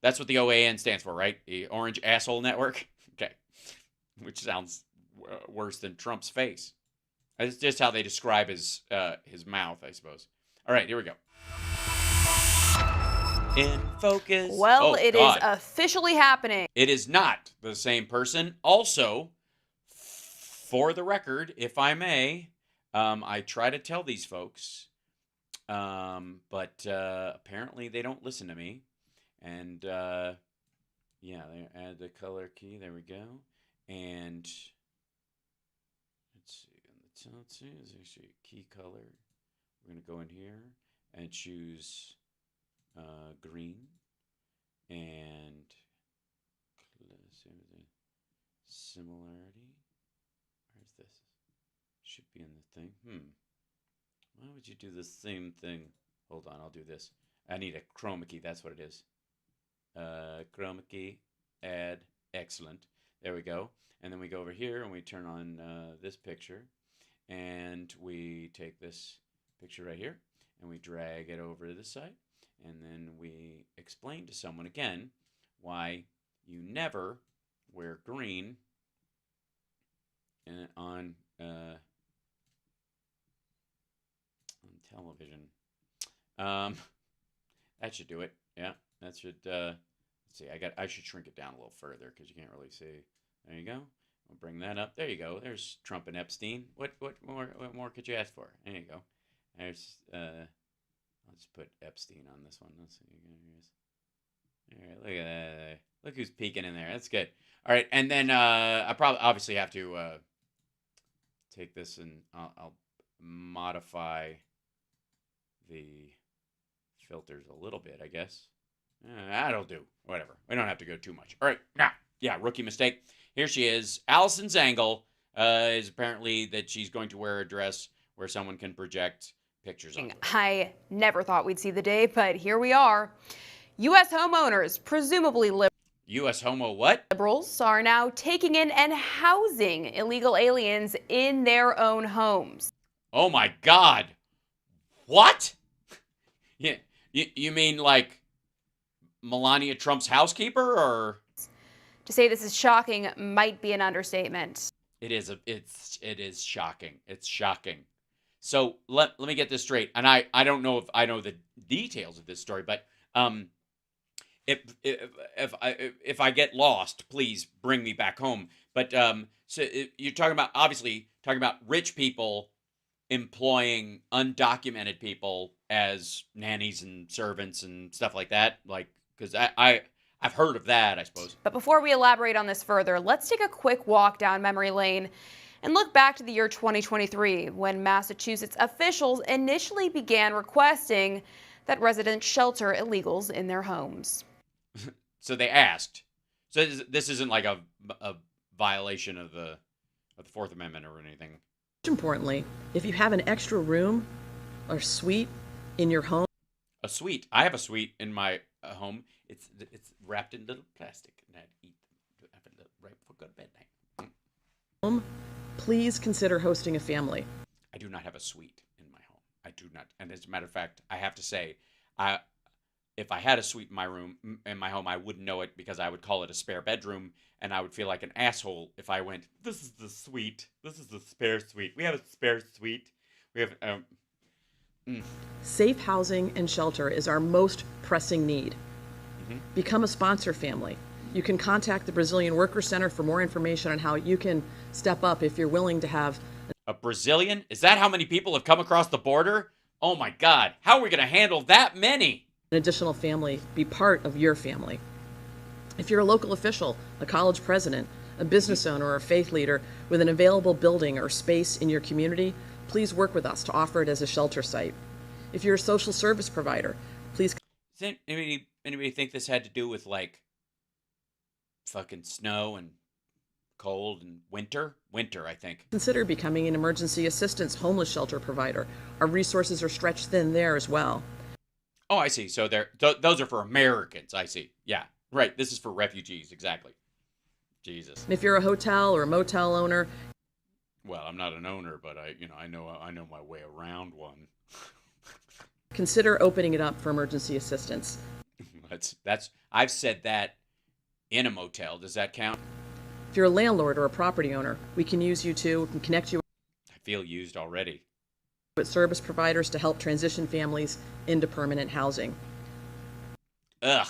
That's what the OAN stands for, right? The Orange Asshole Network. Okay. Which sounds worse than Trump's face. That's just how they describe his mouth, I suppose. All right, here we go. In focus. Well, it is officially happening. It is not the same person. Also, for the record, if I may, I try to tell these folks, but apparently they don't listen to me. And yeah, they add the color key. There we go. And let's see. Let's see key color. We're gonna go in here and choose green and similarity. Where's this? Should be in the thing. Why would you do the same thing? Hold on, I'll do this. I need a chroma key. That's what it is. Chroma key, add, excellent. There we go. And then we go over here and we turn on this picture, and we take this picture right here and we drag it over to this side, and then we explain to someone again why you never wear green on television. That should do it. Yeah, that should. Let's see. I should shrink it down a little further because you can't really see. There you go. I'll bring that up. There you go. There's Trump and Epstein. What more could you ask for? There you go. There's I'll just put Epstein on this one. Let's see. All right, look at that. Look who's peeking in there. That's good. All right, and then I obviously have to take this and I'll modify the filters a little bit, I guess. That'll do. Whatever. We don't have to go too much. All right. Now, yeah, rookie mistake. Here she is. Allison's angle is apparently that she's going to wear a dress where someone can project pictures on her. I never thought we'd see the day, but here we are. U.S. homeowners presumably live. U.S. homo what? Liberals are now taking in and housing illegal aliens in their own homes. Oh my God. What? Yeah, you mean like Melania Trump's housekeeper, or? To say this is shocking might be an understatement. It is shocking. It's shocking. So let me get this straight. And I don't know if I know the details of this story, but if I get lost, please bring me back home. But so you're talking about, obviously talking about rich people employing undocumented people as nannies and servants and stuff like that, like, because I've heard of that, I suppose. But before we elaborate on this further, let's take a quick walk down memory lane and look back to the year 2023, when Massachusetts officials initially began requesting that residents shelter illegals in their homes. So they asked. So this isn't like a violation of the Fourth Amendment or anything. Most importantly, if you have an extra room or suite in your home. A suite. I have a suite in my home. It's wrapped in little plastic, and I'd eat them right before go to bed night. Please consider hosting a family. I do not have a suite in my home. I do not. And as a matter of fact, I have to say, if I had a suite in my home, I wouldn't know it, because I would call it a spare bedroom, and I would feel like an asshole if I went, "This is the suite. This is the spare suite. We have a spare suite. We have." Safe housing and shelter is our most pressing need. Become a sponsor family. You can contact the Brazilian Worker Center for more information on how you can step up if you're willing to have. A Brazilian? Is that how many people have come across the border? Oh my God. How are we going to handle that many? An additional family be part of your family. If you're a local official, a college president, a business owner, or a faith leader with an available building or space in your community, please work with us to offer it as a shelter site. If you're a social service provider, please. Does anybody think this had to do with, like, fucking snow and cold and winter? Winter, I think. Consider becoming an emergency assistance homeless shelter provider. Our resources are stretched thin there as well. Oh, I see. So those are for Americans. I see. Yeah, right. This is for refugees. Exactly. Jesus. And if you're a hotel or a motel owner. Well, I'm not an owner, but I know my way around one. Consider opening it up for emergency assistance. I've said that in a motel. Does that count? If you're a landlord or a property owner, we can use you too. We can connect you. I feel used already. With service providers to help transition families into permanent housing. Ugh.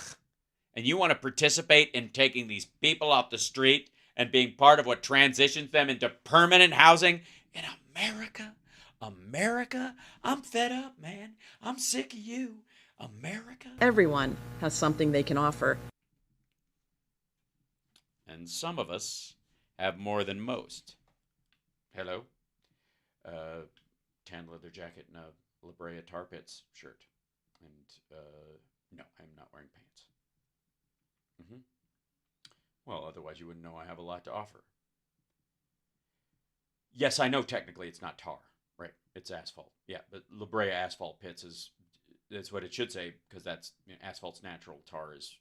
And you want to participate in taking these people off the street and being part of what transitions them into permanent housing in America? America? I'm fed up, man. I'm sick of you. America? Everyone has something they can offer. And some of us have more than most. Hello? Tan leather jacket and a La Brea Tar Pits shirt. And, no, I'm not wearing pants. Well, otherwise you wouldn't know I have a lot to offer. Yes, I know technically it's not tar. Right, it's asphalt. Yeah, but La Brea Asphalt Pits that's what it should say, because that's asphalt's natural. Tar is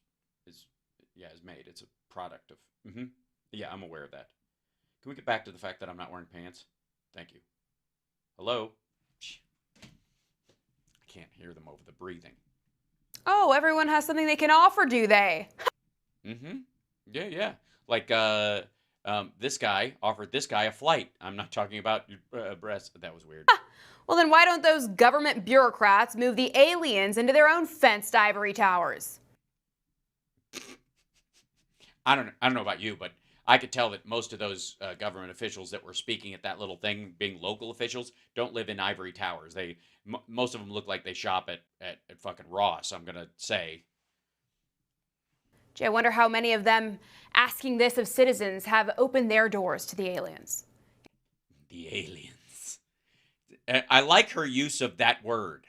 made. It's a product of. Yeah, I'm aware of that. Can we get back to the fact that I'm not wearing pants? Thank you. Hello. I can't hear them over the breathing. Oh, everyone has something they can offer, do they? Yeah. Like this guy offered this guy a flight. I'm not talking about breasts. That was weird. Well, then why don't those government bureaucrats move the aliens into their own fenced ivory towers? I don't know about you, but I could tell that most of those government officials that were speaking at that little thing, being local officials, don't live in ivory towers. Most of them look like they shop at fucking Ross, I'm gonna say. Gee, I wonder how many of them asking this of citizens have opened their doors to the aliens. The aliens. I like her use of that word.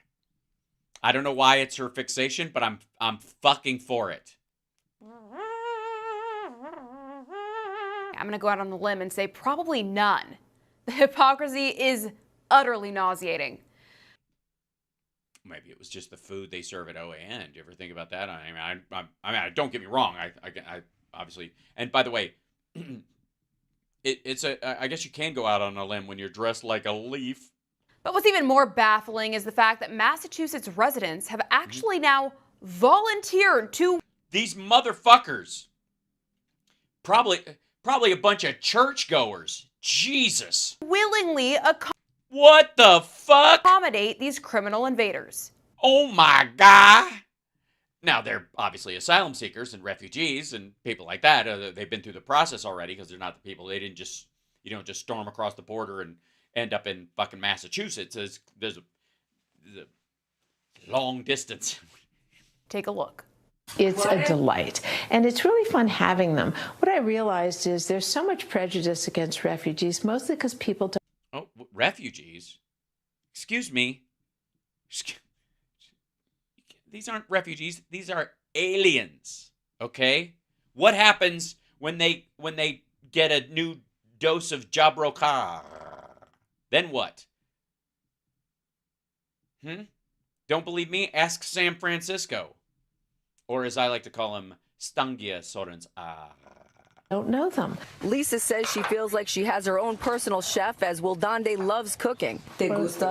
I don't know why it's her fixation, but I'm fucking for it. I'm going to go out on the limb and say probably none. The hypocrisy is utterly nauseating. Maybe it was just the food they serve at OAN. Do you ever think about that? I mean, don't get me wrong. obviously. And by the way, I guess you can go out on a limb when you're dressed like a leaf. But what's even more baffling is the fact that Massachusetts residents have actually now volunteered to... These motherfuckers. Probably a bunch of churchgoers. Jesus. willingly what the fuck? Accommodate these criminal invaders. Oh my God. Now, they're obviously asylum seekers and refugees and people like that. They've been through the process already because they're not the people. They didn't just, you don't just storm across the border and end up in fucking Massachusetts. There's a long distance. Take a look. It's a delight, and it's really fun having them. What I realized is there's so much prejudice against refugees, mostly because people don't... Oh, refugees? Excuse me. These aren't refugees. These are aliens, okay? What happens when they get a new dose of Jabrokar? Then what? Don't believe me? Ask San Francisco. Or as I like to call him, Stangia Sorens. Don't know them. Lisa says she feels like she has her own personal chef, as Wildande loves cooking. ¿Te gusta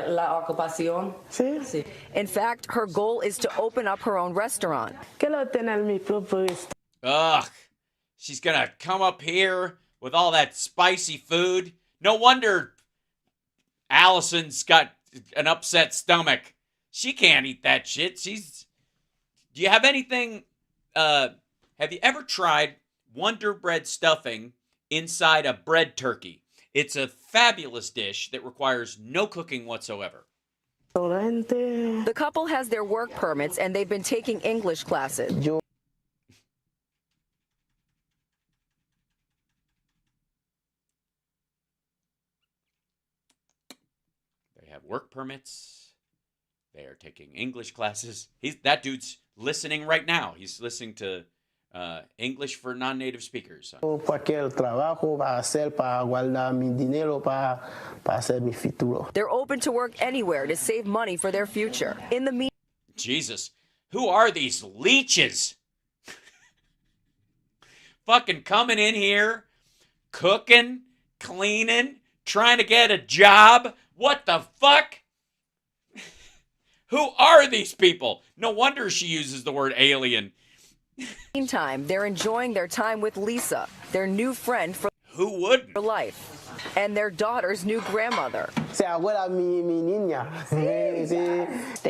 la ocupación? Sí. Sí. In fact, her goal is to open up her own restaurant. Ugh. She's gonna come up here with all that spicy food. No wonder Allison's got an upset stomach. She can't eat that shit. Do you have anything, have you ever tried Wonder Bread stuffing inside a bread turkey? It's a fabulous dish that requires no cooking whatsoever. The couple has their work permits and they've been taking English classes. They have work permits. They are taking English classes. That dude's listening right now. He's listening to English for non-native speakers. They're open to work anywhere to save money for their future. In the meantime, Jesus, who are these leeches? Fucking coming in here, cooking, cleaning, trying to get a job. What the fuck? Who are these people? No wonder she uses the word alien. Meantime, they're enjoying their time with Lisa, their new friend for who wouldn't? For life, and their daughter's new grandmother. They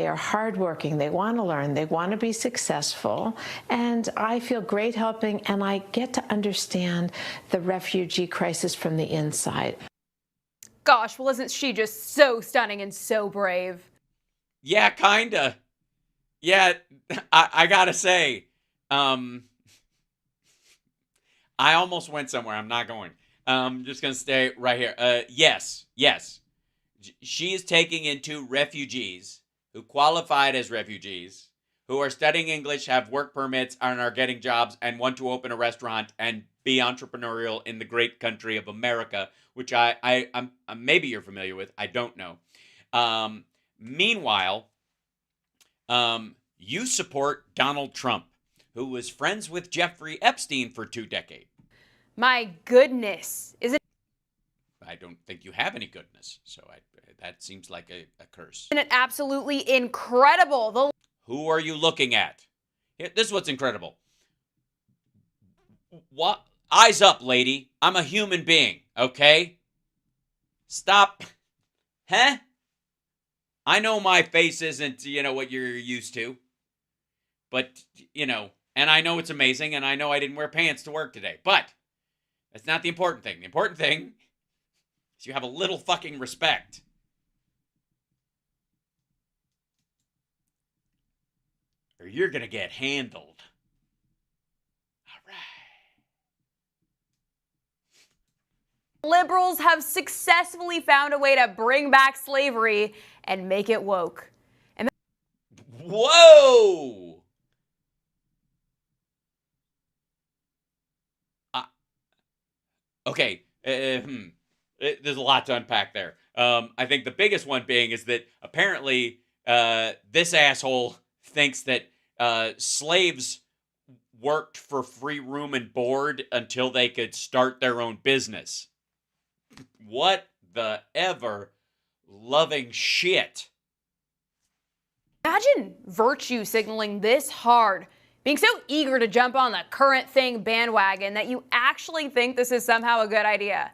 are hardworking. They want to learn. They want to be successful. And I feel great helping, and I get to understand the refugee crisis from the inside. Gosh, well, isn't she just so stunning and so brave? Yeah, kinda. Yeah, I gotta say, I almost went somewhere. I'm not going. Just gonna stay right here. Yes. She is taking into refugees who qualified as refugees, who are studying English, have work permits, and are getting jobs, and want to open a restaurant and be entrepreneurial in the great country of America, which I'm maybe you're familiar with. I don't know. Meanwhile, you support Donald Trump, who was friends with Jeffrey Epstein for 2 decades. My goodness. Is it? I don't think you have any goodness, so that seems like a curse. Isn't it absolutely incredible? Who are you looking at? This is what's incredible. What? Eyes up, lady. I'm a human being, okay? Stop. Huh? I know my face isn't, what you're used to. But, and I know it's amazing, and I know I didn't wear pants to work today. But that's not the important thing. The important thing is you have a little fucking respect. Or you're going to get handled. All right. Liberals have successfully found a way to bring back slavery and make it woke. Whoa! Okay, there's a lot to unpack there. I think the biggest one being is that apparently this asshole thinks that slaves worked for free room and board until they could start their own business. What the ever loving shit. Imagine virtue signaling this hard, being so eager to jump on the current thing bandwagon that you actually think this is somehow a good idea.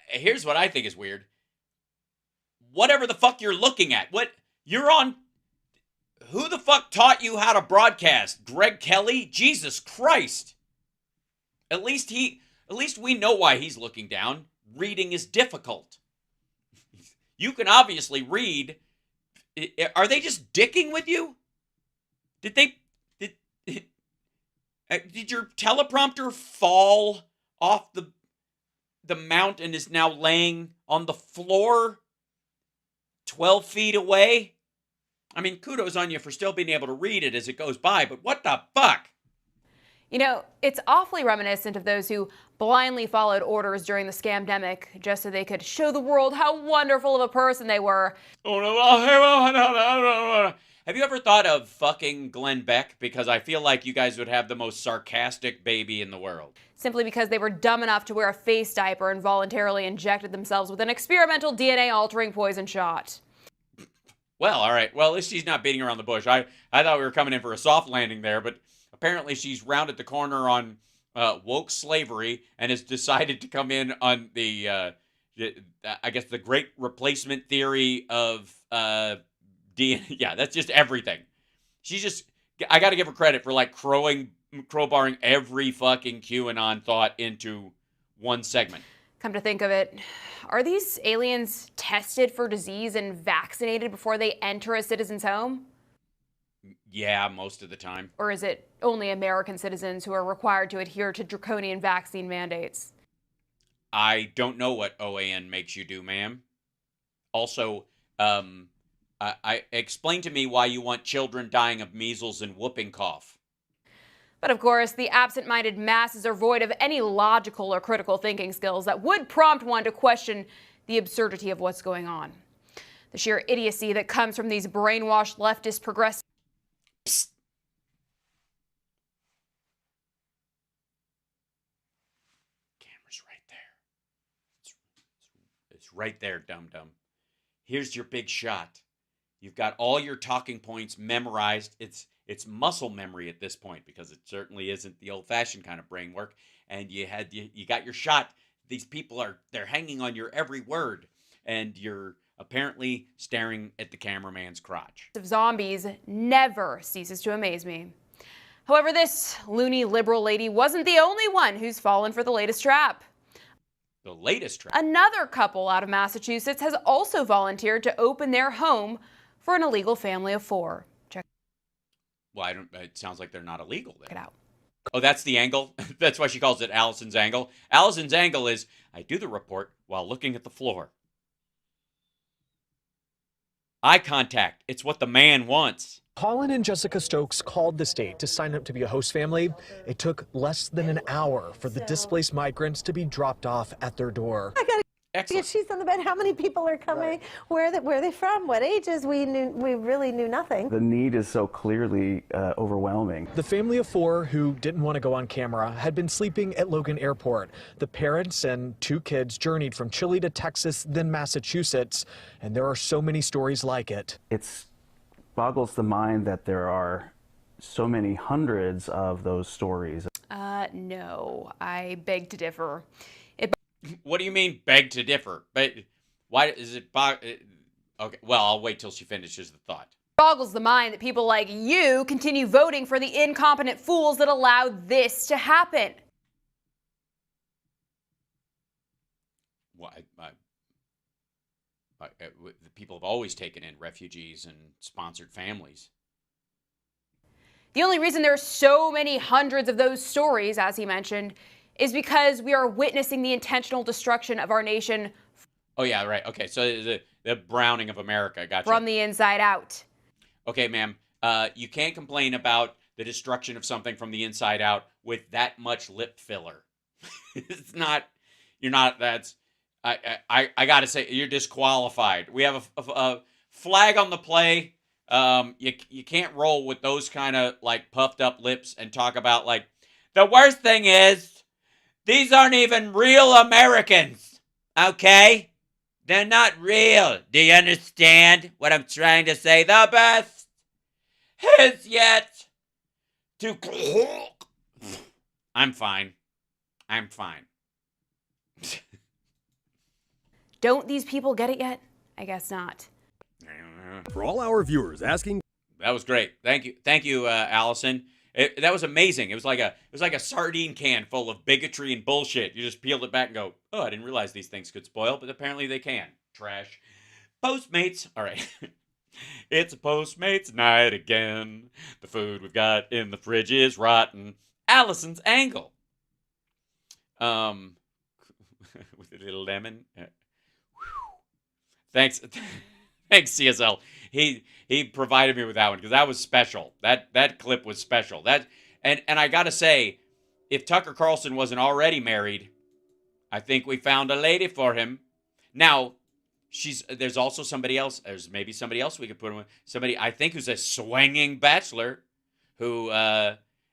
Here's what I think is weird. Whatever the fuck you're looking at, what you're on. Who the fuck taught you how to broadcast? Greg Kelly? Jesus Christ. At least we know why he's looking down. Reading is difficult. You can obviously read. Are they just dicking with you? Did your teleprompter fall off the mount and is now laying on the floor 12 feet away? I mean, kudos on you for still being able to read it as it goes by, but what the fuck? You know, it's awfully reminiscent of those who blindly followed orders during the scamdemic just so they could show the world how wonderful of a person they were. Have you ever thought of fucking Glenn Beck? Because I feel like you guys would have the most sarcastic baby in the world. Simply because they were dumb enough to wear a face diaper and voluntarily injected themselves with an experimental DNA-altering poison shot. Well, all right. Well, at least she's not beating around the bush. I thought we were coming in for a soft landing there, but apparently she's rounded the corner on woke slavery and has decided to come in on I guess, the great replacement theory of DNA. Yeah, that's just everything. I got to give her credit for like crowbarring every fucking QAnon thought into one segment. Come to think of it, are these aliens tested for disease and vaccinated before they enter a citizen's home? Yeah, most of the time. Or is it only American citizens who are required to adhere to draconian vaccine mandates? I don't know what OAN makes you do, ma'am. Also, explain to me why you want children dying of measles and whooping cough. But of course, the absent-minded masses are void of any logical or critical thinking skills that would prompt one to question the absurdity of what's going on. The sheer idiocy that comes from these brainwashed leftist progressives. Camera's right there. It's right there, dum-dum. Here's your big shot. You've got all your talking points memorized. It's muscle memory at this point because it certainly isn't the old-fashioned kind of brain work. And you got your shot. These people they're hanging on your every word, and you're apparently staring at the cameraman's crotch. Of zombies never ceases to amaze me. However, this loony liberal lady wasn't the only one who's fallen for the latest trap. The latest trap? Another couple out of Massachusetts has also volunteered to open their home for an illegal family of 4. Check. Well, it sounds like they're not illegal then. Check it out. Oh, that's the angle? That's why she calls it Allison's angle. Allison's angle is, I do the report while looking at the floor. Eye contact. It's what the man wants. Colin and Jessica Stokes called the state to sign up to be a host family. It took less than an hour for the displaced migrants to be dropped off at their door. Excellent. She's on the bed. How many people are coming? Right. Where are they from? What ages? We really knew nothing. The need is so clearly overwhelming. The family of 4 who didn't want to go on camera had been sleeping at Logan Airport. The parents and 2 kids journeyed from Chile to Texas, then Massachusetts, and there are so many stories like it. It boggles the mind that there are so many hundreds of those stories. No, I beg to differ. What do you mean, beg to differ? But why is it? Okay, well, I'll wait till she finishes the thought. Boggles the mind that people like you continue voting for the incompetent fools that allowed this to happen. Well, the people have always taken in refugees and sponsored families. The only reason there are so many hundreds of those stories, as he mentioned, is because we are witnessing the intentional destruction of our nation. Oh, yeah, right. Okay, so the browning of America. Gotcha. From the inside out. Okay, ma'am. You can't complain about the destruction of something from the inside out with that much lip filler. It's not, you're not, that's, I got to say, you're disqualified. We have a flag on the play. You can't roll with those kind of like puffed up lips and talk about like, the worst thing is these aren't even real Americans, okay? They're not real. Do you understand what I'm trying to say? The best is yet to... I'm fine. I'm fine. Don't these people get it yet? I guess not. For all our viewers asking... That was great. Thank you, Allison. That was amazing. It was like a sardine can full of bigotry and bullshit. You just peeled it back and go, oh, I didn't realize these things could spoil, but apparently they can. Trash. Postmates. All right. It's a Postmates night again. The food we've got in the fridge is rotten. Allison's angle. With a little lemon. Thanks, CSL. He provided me with that one because that was special. That clip was special. And I gotta say, if Tucker Carlson wasn't already married, I think we found a lady for him. Now, there's also somebody else. There's maybe somebody else we could put him with. Somebody I think who's a swinging bachelor, who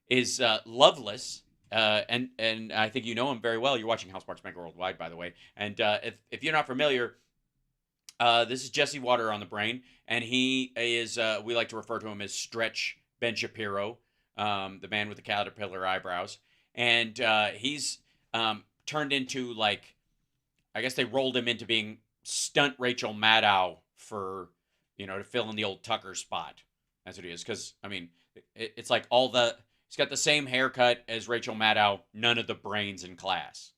is loveless. And I think you know him very well. You're watching House Parts Megaworldwide, by the way. And if you're not familiar, this is Jesse Water on the Brain, and he is, we like to refer to him as Stretch Ben Shapiro, the man with the caterpillar eyebrows. And he's turned into, like, I guess they rolled him into being stunt Rachel Maddow for, to fill in the old Tucker spot. That's what he is. Because, I mean, it's like he's got the same haircut as Rachel Maddow, none of the brains in class.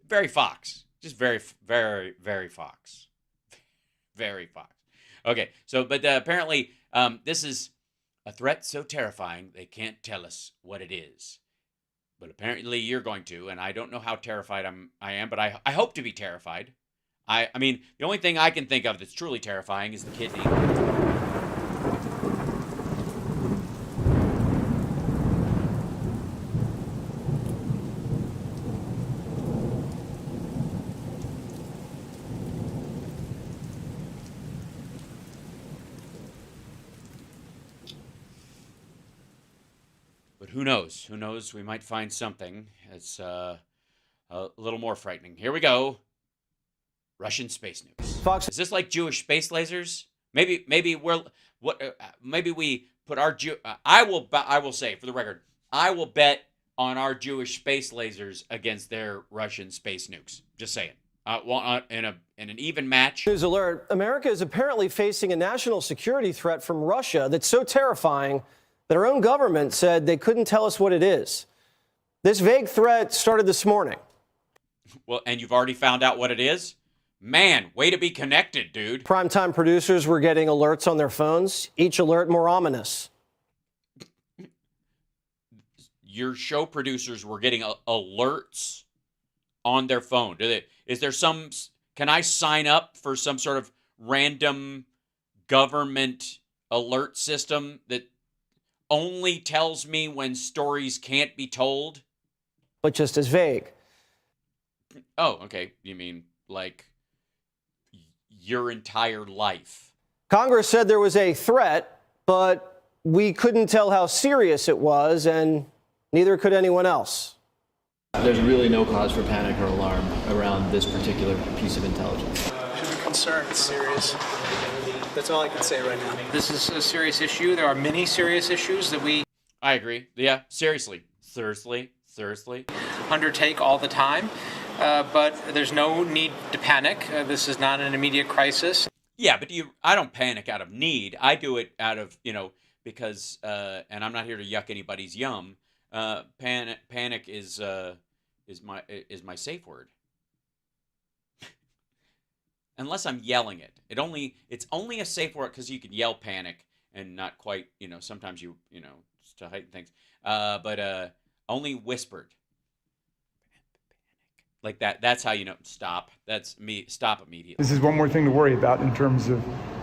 Very Fox. Just very, very, very Fox. Very Fox. Okay, so, but apparently this is a threat so terrifying they can't tell us what it is. But apparently you're going to, and I don't know how terrified I am, but I hope to be terrified. I mean, the only thing I can think of that's truly terrifying is the kidney. But who knows? Who knows? We might find something that's a little more frightening. Here we go. Russian space nukes. Fox. Is this like Jewish space lasers? Maybe we put our I will say, for the record, I will bet on our Jewish space lasers against their Russian space nukes. Just saying. In an even match. News alert. America is apparently facing a national security threat from Russia that's so terrifying that our own government said they couldn't tell us what it is. This vague threat started this morning. Well, and you've already found out what it is? Man, way to be connected, dude. Primetime producers were getting alerts on their phones, each alert more ominous. Your show producers were getting alerts on their phone. Can I sign up for some sort of random government alert system that only tells me when stories can't be told? But just as vague. Oh, okay. You mean like your entire life? Congress said there was a threat, but we couldn't tell how serious it was, and neither could anyone else. There's really no cause for panic or alarm around this particular piece of intelligence. I should be concerned. It's serious. That's all I can say right now. This is a serious issue. There are many serious issues that we... I agree. Yeah, seriously. Undertake all the time, but there's no need to panic. This is not an immediate crisis. Yeah, but I don't panic out of need. I do it out of, because, and I'm not here to yuck anybody's yum. Panic is my safe word. Unless I'm yelling it. It's only a safe word because you can yell panic and not quite, sometimes to heighten things. But only whispered. Like that. That's how you know. Stop. That's me. Stop immediately. This is one more thing to worry about in terms of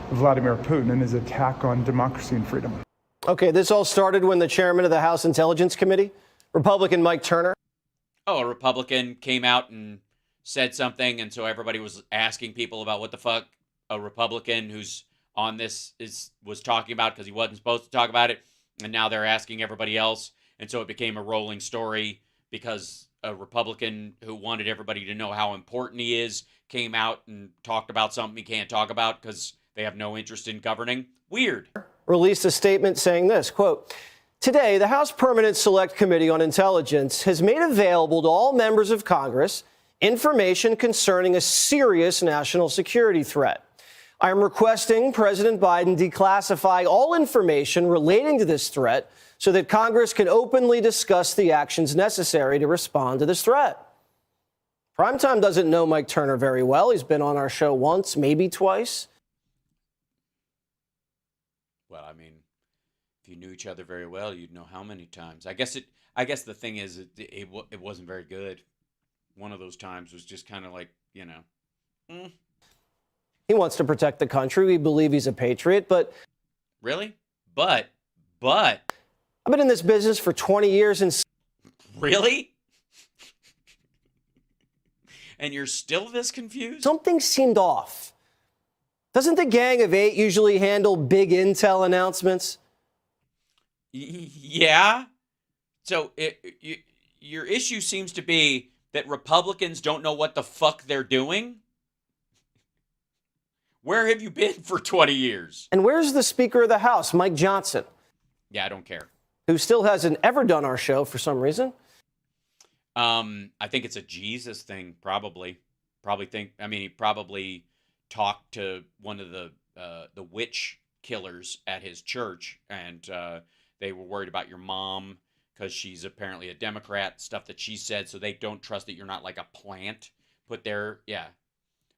Vladimir Putin and his attack on democracy and freedom. Okay, this all started when the chairman of the House Intelligence Committee, Republican Mike Turner. Oh, a Republican came out and said something, and so everybody was asking people about what the fuck a Republican who's on this was talking about because he wasn't supposed to talk about it, and now they're asking everybody else, and so it became a rolling story because a Republican who wanted everybody to know how important he is came out and talked about something he can't talk about because they have no interest in governing. Weird. Released a statement saying this, quote, "Today, the House Permanent Select Committee on Intelligence has made available to all members of Congress information concerning a serious national security threat. I am requesting President Biden declassify all information relating to this threat so that Congress can openly discuss the actions necessary to respond to this threat." Primetime doesn't know Mike Turner very well. He's been on our show once, maybe twice. Well, I mean, if you knew each other very well, you'd know how many times. I guess the thing is, it wasn't very good. One of those times was just kind of like, you know. He wants to protect the country. We believe he's a patriot, but... Really? But... I've been in this business for 20 years and... Really? And you're still this confused? Something seemed off. Doesn't the Gang of Eight usually handle big intel announcements? Yeah. So your issue seems to be that Republicans don't know what the fuck they're doing? Where have you been for 20 years? And where's the Speaker of the House, Mike Johnson? Yeah, I don't care. Who still hasn't ever done our show for some reason. I think it's a Jesus thing, probably. He probably talked to one of the witch killers at his church, and they were worried about your mom because she's apparently a Democrat, stuff that she said, so they don't trust that you're not like a plant put there. Yeah.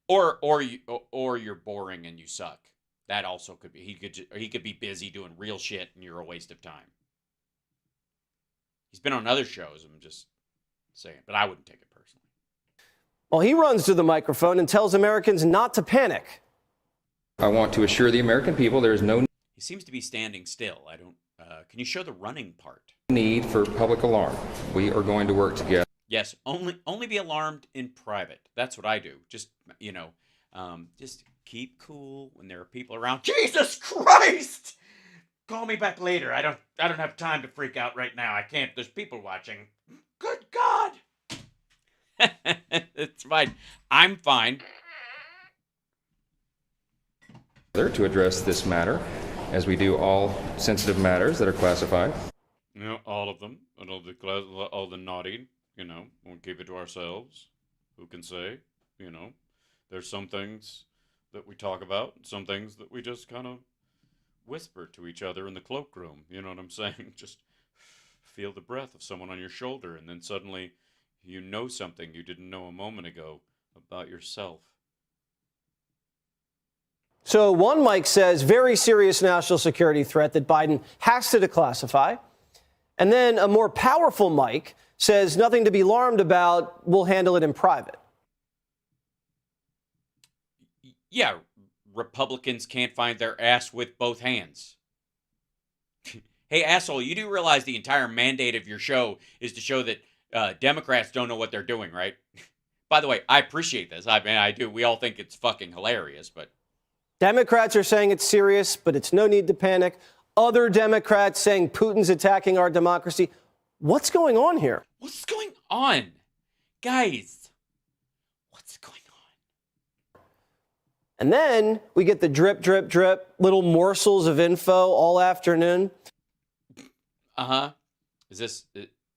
Or you're boring and you suck. That also could be. He could be busy doing real shit and you're a waste of time. He's been on other shows, I'm just saying, but I wouldn't take it personally. Well, he runs to the microphone and tells Americans not to panic. I want to assure the American people there is no He seems to be standing still. I don't. Can you show the running part? need for public alarm. We are going to work together. Yes, only be alarmed in private. That's what I do. Just just keep cool when there are people around. Jesus Christ! Call me back later. I don't have time to freak out right now. I can't. There's people watching. Good God! It's fine. I'm fine. To address this matter, as we do all sensitive matters that are classified. All of them. And all the naughty, we'll keep it to ourselves. Who can say? There's some things that we talk about, some things that we just kind of whisper to each other in the cloakroom. You know what I'm saying? Just feel the breath of someone on your shoulder, and then suddenly you know something you didn't know a moment ago about yourself. So one Mike says, very serious national security threat that Biden has to declassify. And then a more powerful Mike says nothing to be alarmed about, we'll handle it in private. Yeah, Republicans can't find their ass with both hands. Hey, asshole, you do realize the entire mandate of your show is to show that Democrats don't know what they're doing, right? By the way, I appreciate this. I mean, I do. We all think it's fucking hilarious, but... Democrats are saying it's serious, but it's no need to panic. Other Democrats saying Putin's attacking our democracy. What's going on here? What's going on? Guys, what's going on? And then we get the drip, drip, drip, little morsels of info all afternoon. Uh-huh. Is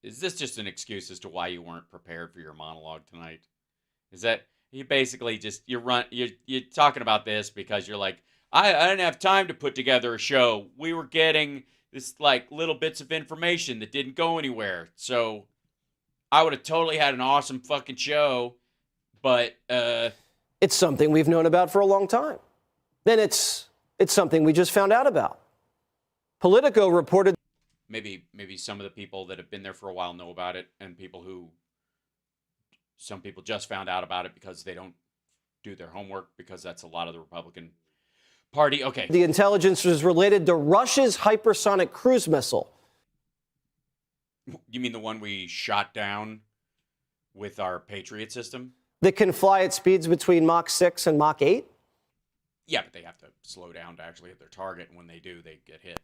this just an excuse as to why you weren't prepared for your monologue tonight? Is that you basically just you're talking about this because you're like, I didn't have time to put together a show. We were getting this like little bits of information that didn't go anywhere. So I would have totally had an awesome fucking show, but it's something we've known about for a long time. Then it's something we just found out about. Politico reported maybe some of the people that have been there for a while know about it, and some people just found out about it because they don't do their homework, because that's a lot of the Republican Party. Okay. The intelligence was related to Russia's hypersonic cruise missile. You mean the one we shot down with our Patriot system? That can fly at speeds between Mach 6 and Mach 8? Yeah, but they have to slow down to actually hit their target, and when they do, they get hit.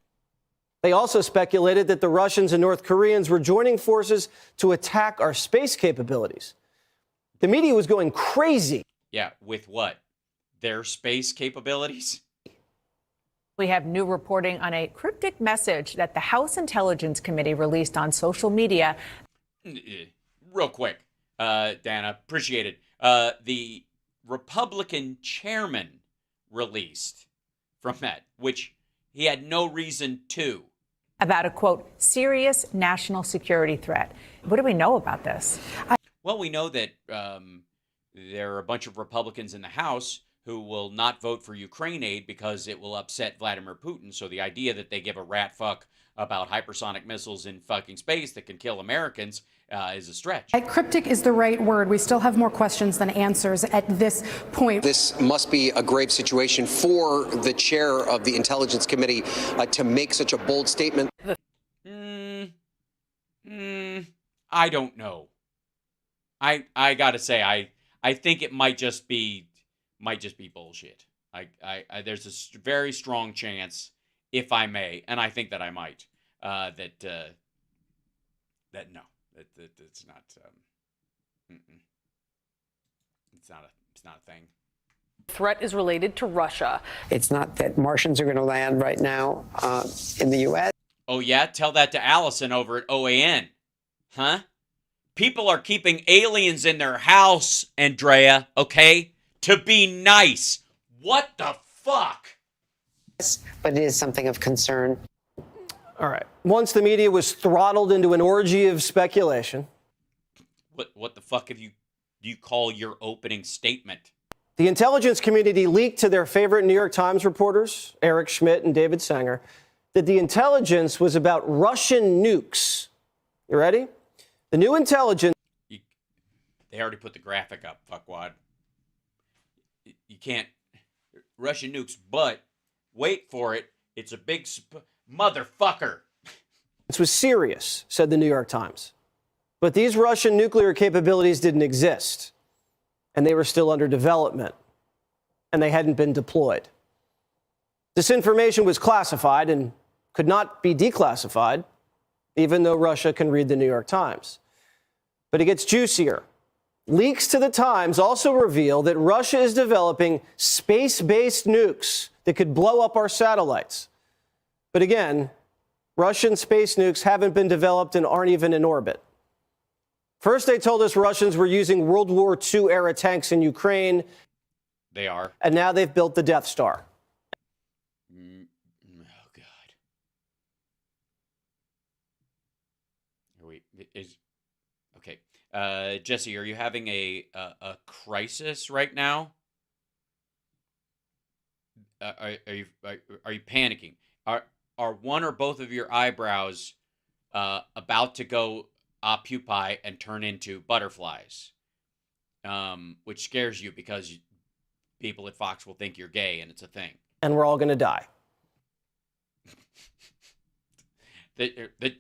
They also speculated that the Russians and North Koreans were joining forces to attack our space capabilities. The media was going crazy. Yeah, with what? Their space capabilities? We have new reporting on a cryptic message that the House Intelligence Committee released on social media. Real quick, Dana, appreciate it. The Republican chairman released from that, which he had no reason to. About a, quote, serious national security threat. What do we know about this? Well, we know that there are a bunch of Republicans in the House who will not vote for Ukraine aid because it will upset Vladimir Putin. So the idea that they give a rat fuck about hypersonic missiles in fucking space that can kill Americans is a stretch. Cryptic is the right word. We still have more questions than answers at this point. This must be a grave situation for the chair of the Intelligence Committee to make such a bold statement. I don't know. I gotta say, I think it might just be bullshit. There's a very strong chance, if I may, and I think that I might, that no, it's not. It's not a thing. Threat is related to Russia. It's not that Martians are going to land right now in the U.S. Oh yeah, tell that to Allison over at OAN, huh? People are keeping aliens in their house, Andrea, okay? To be nice. What the fuck? But it is something of concern. All right. Once the media was throttled into an orgy of speculation. What the fuck do you call your opening statement? The intelligence community leaked to their favorite New York Times reporters, Eric Schmidt and David Sanger, that the intelligence was about Russian nukes. You ready? The new intelligence. They already put the graphic up, fuckwad. You can't. Russian nukes, but wait for it. It's a big motherfucker. This was serious, said the New York Times. But these Russian nuclear capabilities didn't exist, and they were still under development, and they hadn't been deployed. This information was classified and could not be declassified, even though Russia can read the New York Times. But it gets juicier. Leaks to the Times also reveal that Russia is developing space-based nukes that could blow up our satellites. But again, Russian space nukes haven't been developed and aren't even in orbit. First, they told us Russians were using World War II-era tanks in Ukraine. They are. And now they've built the Death Star. Oh, God. Okay. Jesse, are you having a crisis right now? Are you panicking? Are one or both of your eyebrows about to go pupae and turn into butterflies? Which scares you because people at Fox will think you're gay, and it's a thing. And we're all going to die.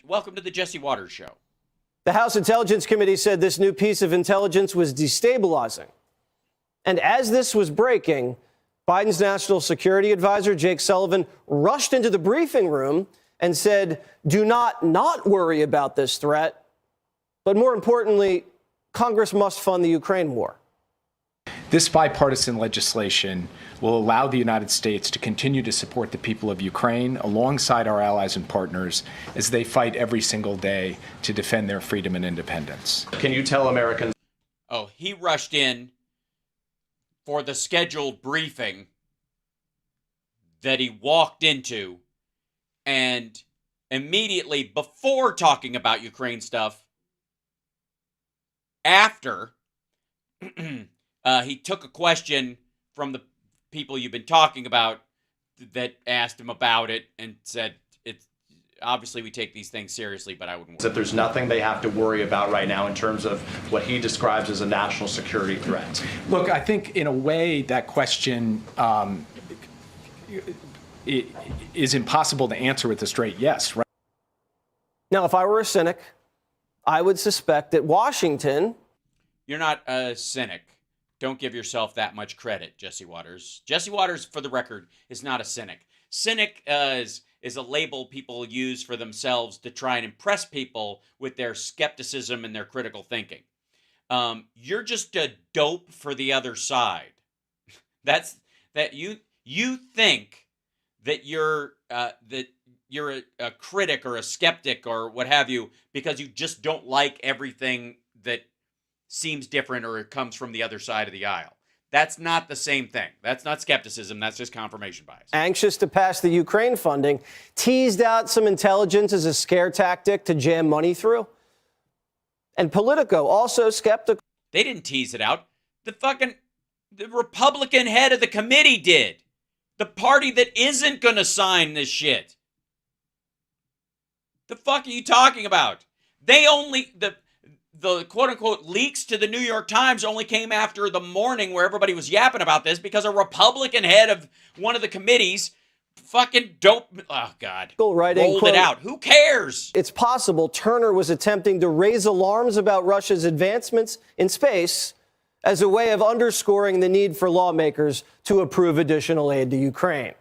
Welcome to the Jesse Waters Show. The House Intelligence Committee said this new piece of intelligence was destabilizing. And as this was breaking, Biden's national security advisor, Jake Sullivan, rushed into the briefing room and said, do not worry about this threat. But more importantly, Congress must fund the Ukraine war. This bipartisan legislation will allow the United States to continue to support the people of Ukraine alongside our allies and partners as they fight every single day to defend their freedom and independence. Can you tell Americans? Oh, he rushed in for the scheduled briefing that he walked into, and immediately before talking about Ukraine stuff, after he took a question from the people you've been talking about that asked him about it and said, "It's obviously we take these things seriously, but I wouldn't worry." That there's nothing they have to worry about right now in terms of what he describes as a national security threat. Look, I think in a way that question is impossible to answer with a straight yes. Right? Now, if I were a cynic, I would suspect that Washington... You're not a cynic. Don't give yourself that much credit, Jesse Waters. Jesse Waters, for the record, is not a cynic. Cynic is a label people use for themselves to try and impress people with their skepticism and their critical thinking. You're just a dope for the other side. That you think that you're a critic or a skeptic or what have you because you just don't like everything that seems different or it comes from the other side of the aisle. That's not the same thing. That's not skepticism. That's just confirmation bias. Anxious to pass the Ukraine funding, teased out some intelligence as a scare tactic to jam money through. And Politico also skeptical. They didn't tease it out. The Republican head of the committee did. The party that isn't going to sign this shit. The fuck are you talking about? The quote-unquote leaks to the New York Times only came after the morning where everybody was yapping about this because a Republican head of one of the committees fucking rolled it out. Who cares? It's possible Turner was attempting to raise alarms about Russia's advancements in space as a way of underscoring the need for lawmakers to approve additional aid to Ukraine.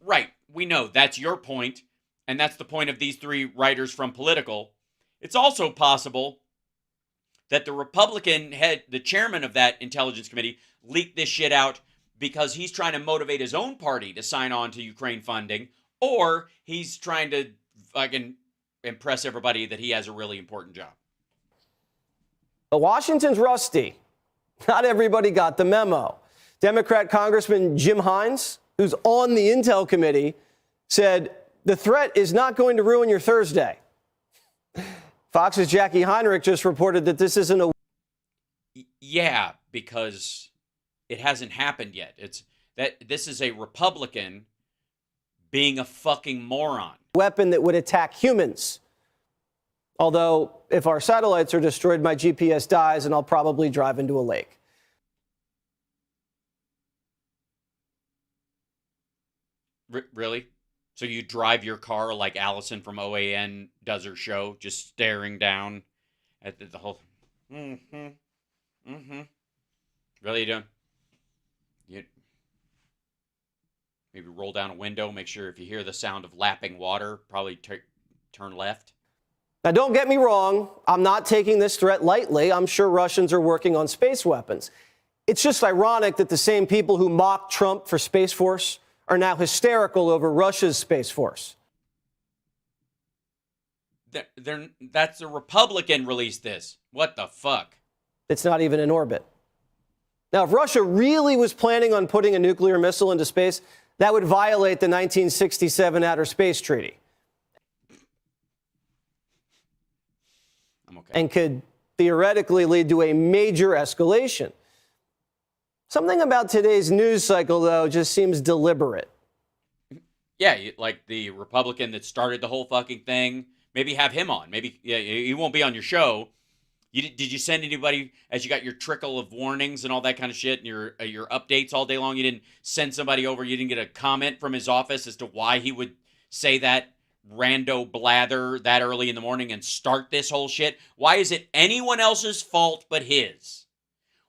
Right. We know that's your point, and that's the point of these three writers from Political. It's also possible that the Republican head, the chairman of that intelligence committee, leaked this shit out because he's trying to motivate his own party to sign on to Ukraine funding, or he's trying to fucking impress everybody that he has a really important job. But Washington's rusty. Not everybody got the memo. Democrat Congressman Jim Hines, who's on the Intel committee, said the threat is not going to ruin your Thursday. Fox's Jackie Heinrich just reported that this isn't a... Yeah, because it hasn't happened yet. This is a Republican being a fucking moron. Weapon that would attack humans. Although, if our satellites are destroyed, my GPS dies and I'll probably drive into a lake. Really? So you drive your car like Allison from OAN does her show, just staring down at the whole... Really, you don't? You maybe roll down a window, make sure if you hear the sound of lapping water, probably turn left. Now, don't get me wrong. I'm not taking this threat lightly. I'm sure Russians are working on space weapons. It's just ironic that the same people who mocked Trump for Space Force are now hysterical over Russia's Space Force. That's a Republican released this. What the fuck? It's not even in orbit. Now, if Russia really was planning on putting a nuclear missile into space, that would violate the 1967 Outer Space Treaty. I'm okay. And could theoretically lead to a major escalation. Something about today's news cycle, though, just seems deliberate. Yeah, like the Republican that started the whole fucking thing. Maybe have him on. Maybe he won't be on your show. Did you send anybody, as you got your trickle of warnings and all that kind of shit and your updates all day long, you didn't send somebody over, you didn't get a comment from his office as to why he would say that rando blather that early in the morning and start this whole shit? Why is it anyone else's fault but his?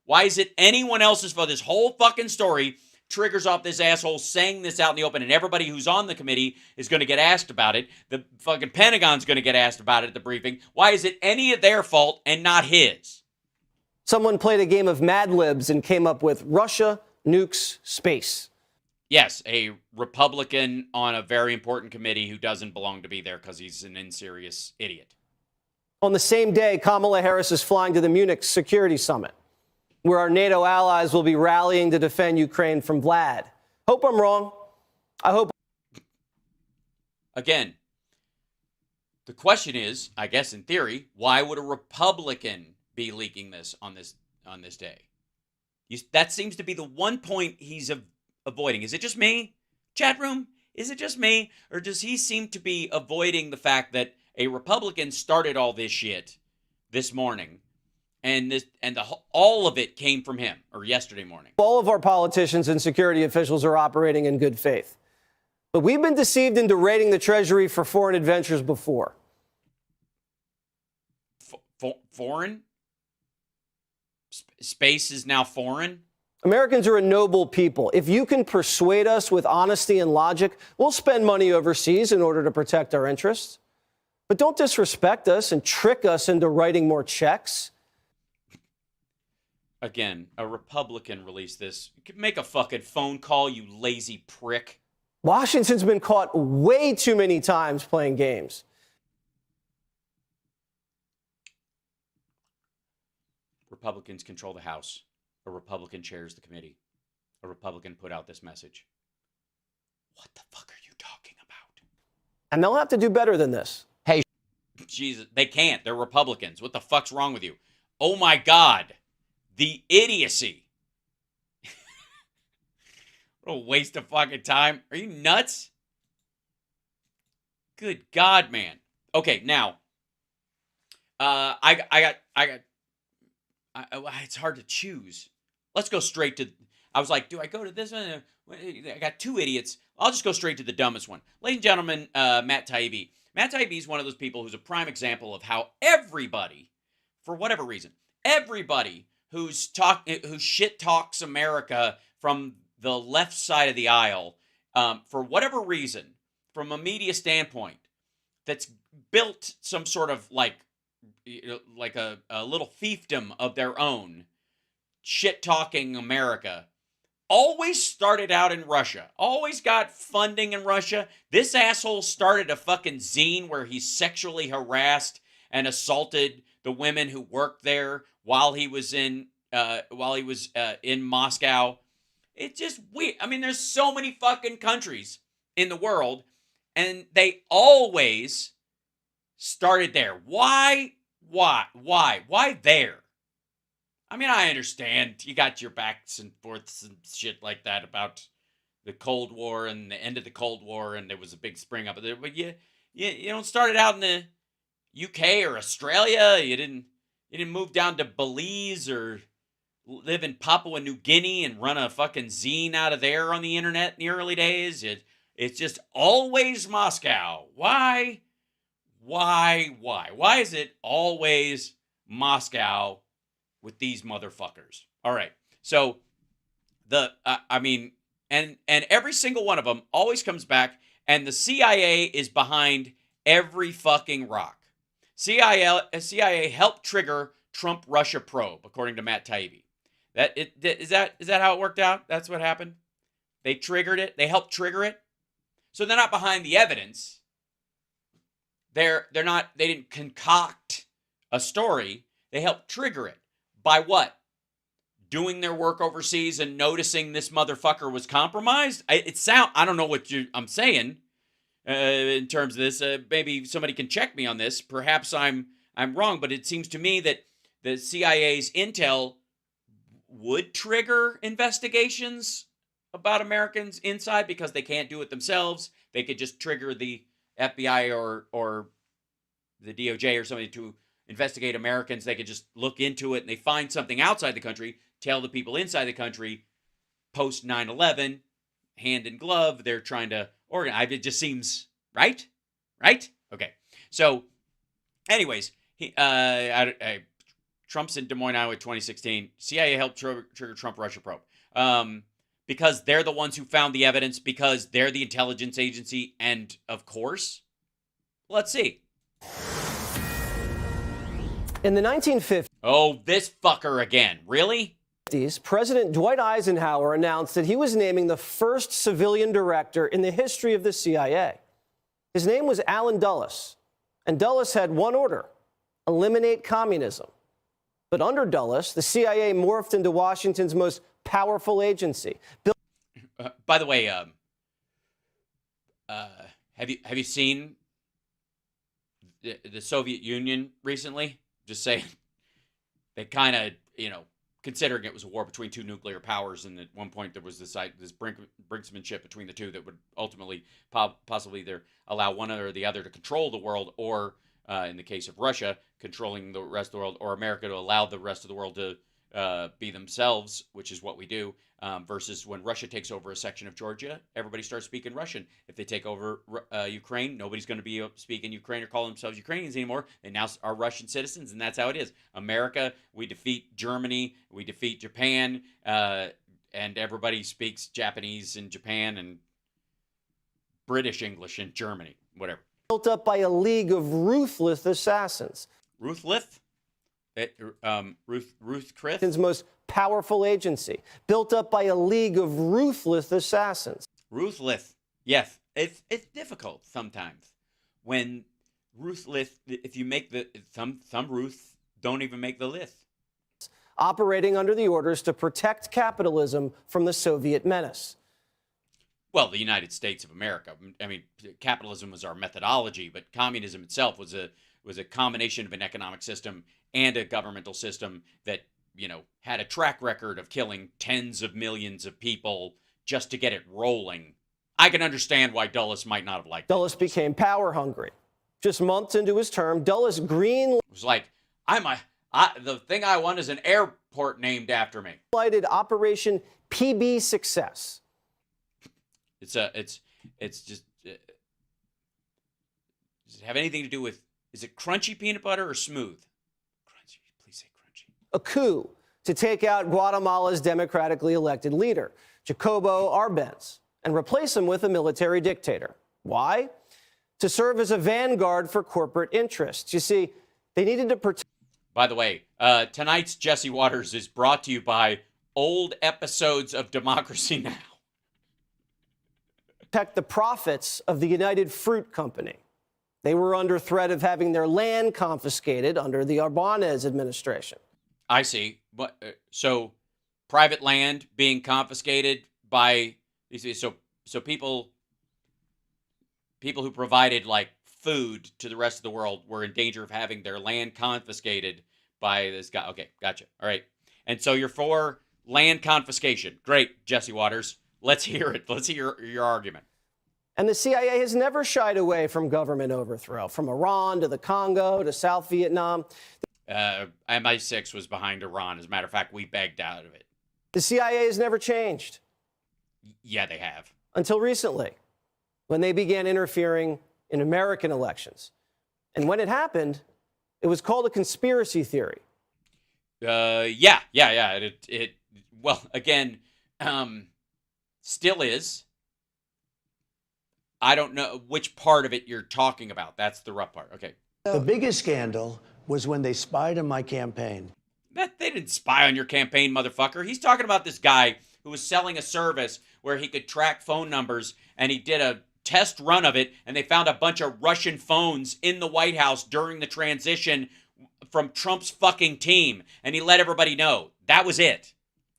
Why is it anyone else's fault? This whole fucking story triggers off this asshole saying this out in the open, and everybody who's on the committee is going to get asked about it. The fucking Pentagon's going to get asked about it at the briefing. Why is it any of their fault and not his? Someone played a game of Mad Libs and came up with Russia nukes space. Yes, a Republican on a very important committee who doesn't belong to be there because he's an inserious idiot. On the same day, Kamala Harris is flying to the Munich Security Summit, where our NATO allies will be rallying to defend Ukraine from Vlad. Hope I'm wrong. I hope. Again, the question is, I guess in theory, why would a Republican be leaking this on this day? That seems to be the one point he's avoiding. Is it just me? Chat room? Is it just me? Or does he seem to be avoiding the fact that a Republican started all this shit this morning? And all of it came from him, or yesterday morning. All of our politicians and security officials are operating in good faith. But we've been deceived into raiding the Treasury for foreign adventures before. Foreign? Space is now foreign? Americans are a noble people. If you can persuade us with honesty and logic, we'll spend money overseas in order to protect our interests. But don't disrespect us and trick us into writing more checks. Again, a Republican released this. You could make a fucking phone call, you lazy prick. Washington's been caught way too many times playing games. Republicans control the House. A Republican chairs the committee. A Republican put out this message. What the fuck are you talking about? And they'll have to do better than this. Hey, Jesus, they can't. They're Republicans. What the fuck's wrong with you? Oh my God. The idiocy. What a waste of fucking time. Are you nuts? Good God, man. Okay, now, it's hard to choose. Let's go straight to, I was like, do I go to this one? I got two idiots. I'll just go straight to the dumbest one. Ladies and gentlemen, Matt Taibbi. Matt Taibbi is one of those people who's a prime example of how everybody, for whatever reason, everybody who shit talks America from the left side of the aisle, for whatever reason, from a media standpoint, that's built some sort of like a little fiefdom of their own, shit-talking America, always started out in Russia, always got funding in Russia. This asshole started a fucking zine where he sexually harassed and assaulted the women who worked there while he was in Moscow. It's just weird. I mean, there's so many fucking countries in the world, and they always started there. Why there? I mean, I understand you got your backs and forths and shit like that about the Cold War and the end of the Cold War, and there was a big spring up there. But you don't start it out in the UK or Australia. You didn't move down to Belize or live in Papua New Guinea and run a fucking zine out of there on the internet in the early days. It's just always Moscow. Why? Why is it always Moscow with these motherfuckers? All right. So and every single one of them always comes back, and the CIA is behind every fucking rock. CIA helped trigger Trump-Russia probe, according to Matt Taibbi. Is that how it worked out? That's what happened? They triggered it. They helped trigger it. So they're not behind the evidence. They didn't concoct a story. They helped trigger it. By what? Doing their work overseas and noticing this motherfucker was compromised? I don't know what I'm saying in terms of this. Maybe somebody can check me on this. Perhaps I'm wrong, but it seems to me that the CIA's intel would trigger investigations about Americans inside because they can't do it themselves. They could just trigger the FBI or the DOJ or somebody to investigate Americans. They could just look into it and they find something outside the country, tell the people inside the country, post 9/11, hand in glove, they're trying to organize. It just seems right? Right? Okay. So, anyways, Trump's in Des Moines, Iowa, 2016. CIA helped trigger Trump-Russia probe. Because they're the ones who found the evidence, because they're the intelligence agency, and of course, let's see. In the 1950s, oh, this fucker again. Really? President Dwight Eisenhower announced that he was naming the first civilian director in the history of the CIA. His name was Allen Dulles, and Dulles had one order: eliminate communism. But under Dulles, the CIA morphed into Washington's most powerful agency. By the way, have you seen the Soviet Union recently? Just saying, they kind of, considering it was a war between two nuclear powers, and at one point there was this brinksmanship between the two that would ultimately possibly either allow one or the other to control the world, or in the case of Russia, controlling the rest of the world, or America to allow the rest of the world to be themselves, which is what we do, versus when Russia takes over a section of Georgia, everybody starts speaking Russian. If they take over Ukraine, nobody's going to be speaking Ukraine or call themselves Ukrainians anymore. They now are Russian citizens, and that's how it is. America, we defeat Germany, we defeat Japan, and everybody speaks Japanese in Japan and British English in Germany, whatever. Built up by a league of ruthless assassins. Ruthless? Ruth Chris? His most powerful agency, built up by a league of ruthless assassins. Ruthless, yes. It's difficult sometimes when ruthless. If you make some Ruths don't even make the list. Operating under the orders to protect capitalism from the Soviet menace. Well, the United States of America. I mean, capitalism was our methodology, but communism itself was a combination of an economic system and a governmental system that, you know, had a track record of killing tens of millions of people just to get it rolling. I can understand why Dulles might not have liked it. Dulles became power hungry. Just months into his term, Dulles greenlighted was like, the thing I want is an airport named after me. Operation PB Success. It's just does it have anything to do with, is it crunchy peanut butter or smooth? Crunchy, please say crunchy. A coup to take out Guatemala's democratically elected leader, Jacobo Arbenz, and replace him with a military dictator. Why? To serve as a vanguard for corporate interests. You see, they needed to protect. By the way, tonight's Jesse Waters is brought to you by old episodes of Democracy Now! Protect the profits of the United Fruit Company. They were under threat of having their land confiscated under the Arbenz administration. I see. But so private land being confiscated by so people who provided like food to the rest of the world were in danger of having their land confiscated by this guy. Okay, gotcha. All right. And so you're for land confiscation. Great, Jesse Waters. Let's hear it. Let's hear your argument. And the CIA has never shied away from government overthrow, from Iran to the Congo to South Vietnam. MI6 was behind Iran. As a matter of fact, we begged out of it. The CIA has never changed. Yeah, they have. Until recently, when they began interfering in American elections. And when it happened, it was called a conspiracy theory. Yeah. Well, again, still is. I don't know which part of it you're talking about. That's the rough part. Okay. The biggest scandal was when they spied on my campaign. They didn't spy on your campaign, motherfucker. He's talking about this guy who was selling a service where he could track phone numbers, and he did a test run of it, and they found a bunch of Russian phones in the White House during the transition from Trump's fucking team, and he let everybody know. That was it.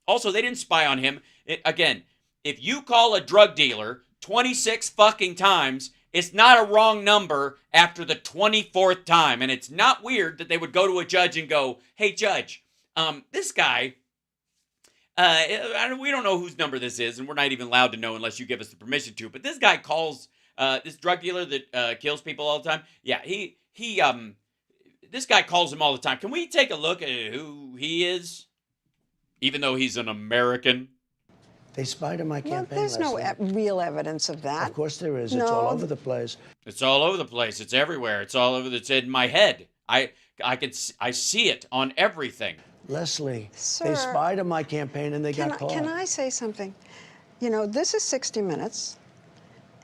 Also, they didn't spy on him. Again, if you call a drug dealer 26 fucking times, it's not a wrong number after the 24th time. And it's not weird that they would go to a judge and go, hey, judge, this guy, we don't know whose number this is, and we're not even allowed to know unless you give us the permission to. But this guy calls, this drug dealer that kills people all the time. Yeah, this guy calls him all the time. Can we take a look at who he is? Even though he's an American. They spied on my campaign. Well, there's no real evidence of that. Of course there is. It's all over the place. It's all over the place. It's everywhere. It's all over. It's in my head. I see it on everything. Leslie, Sir, they spied on my campaign and they got caught. Can I say something? You know, this is 60 Minutes,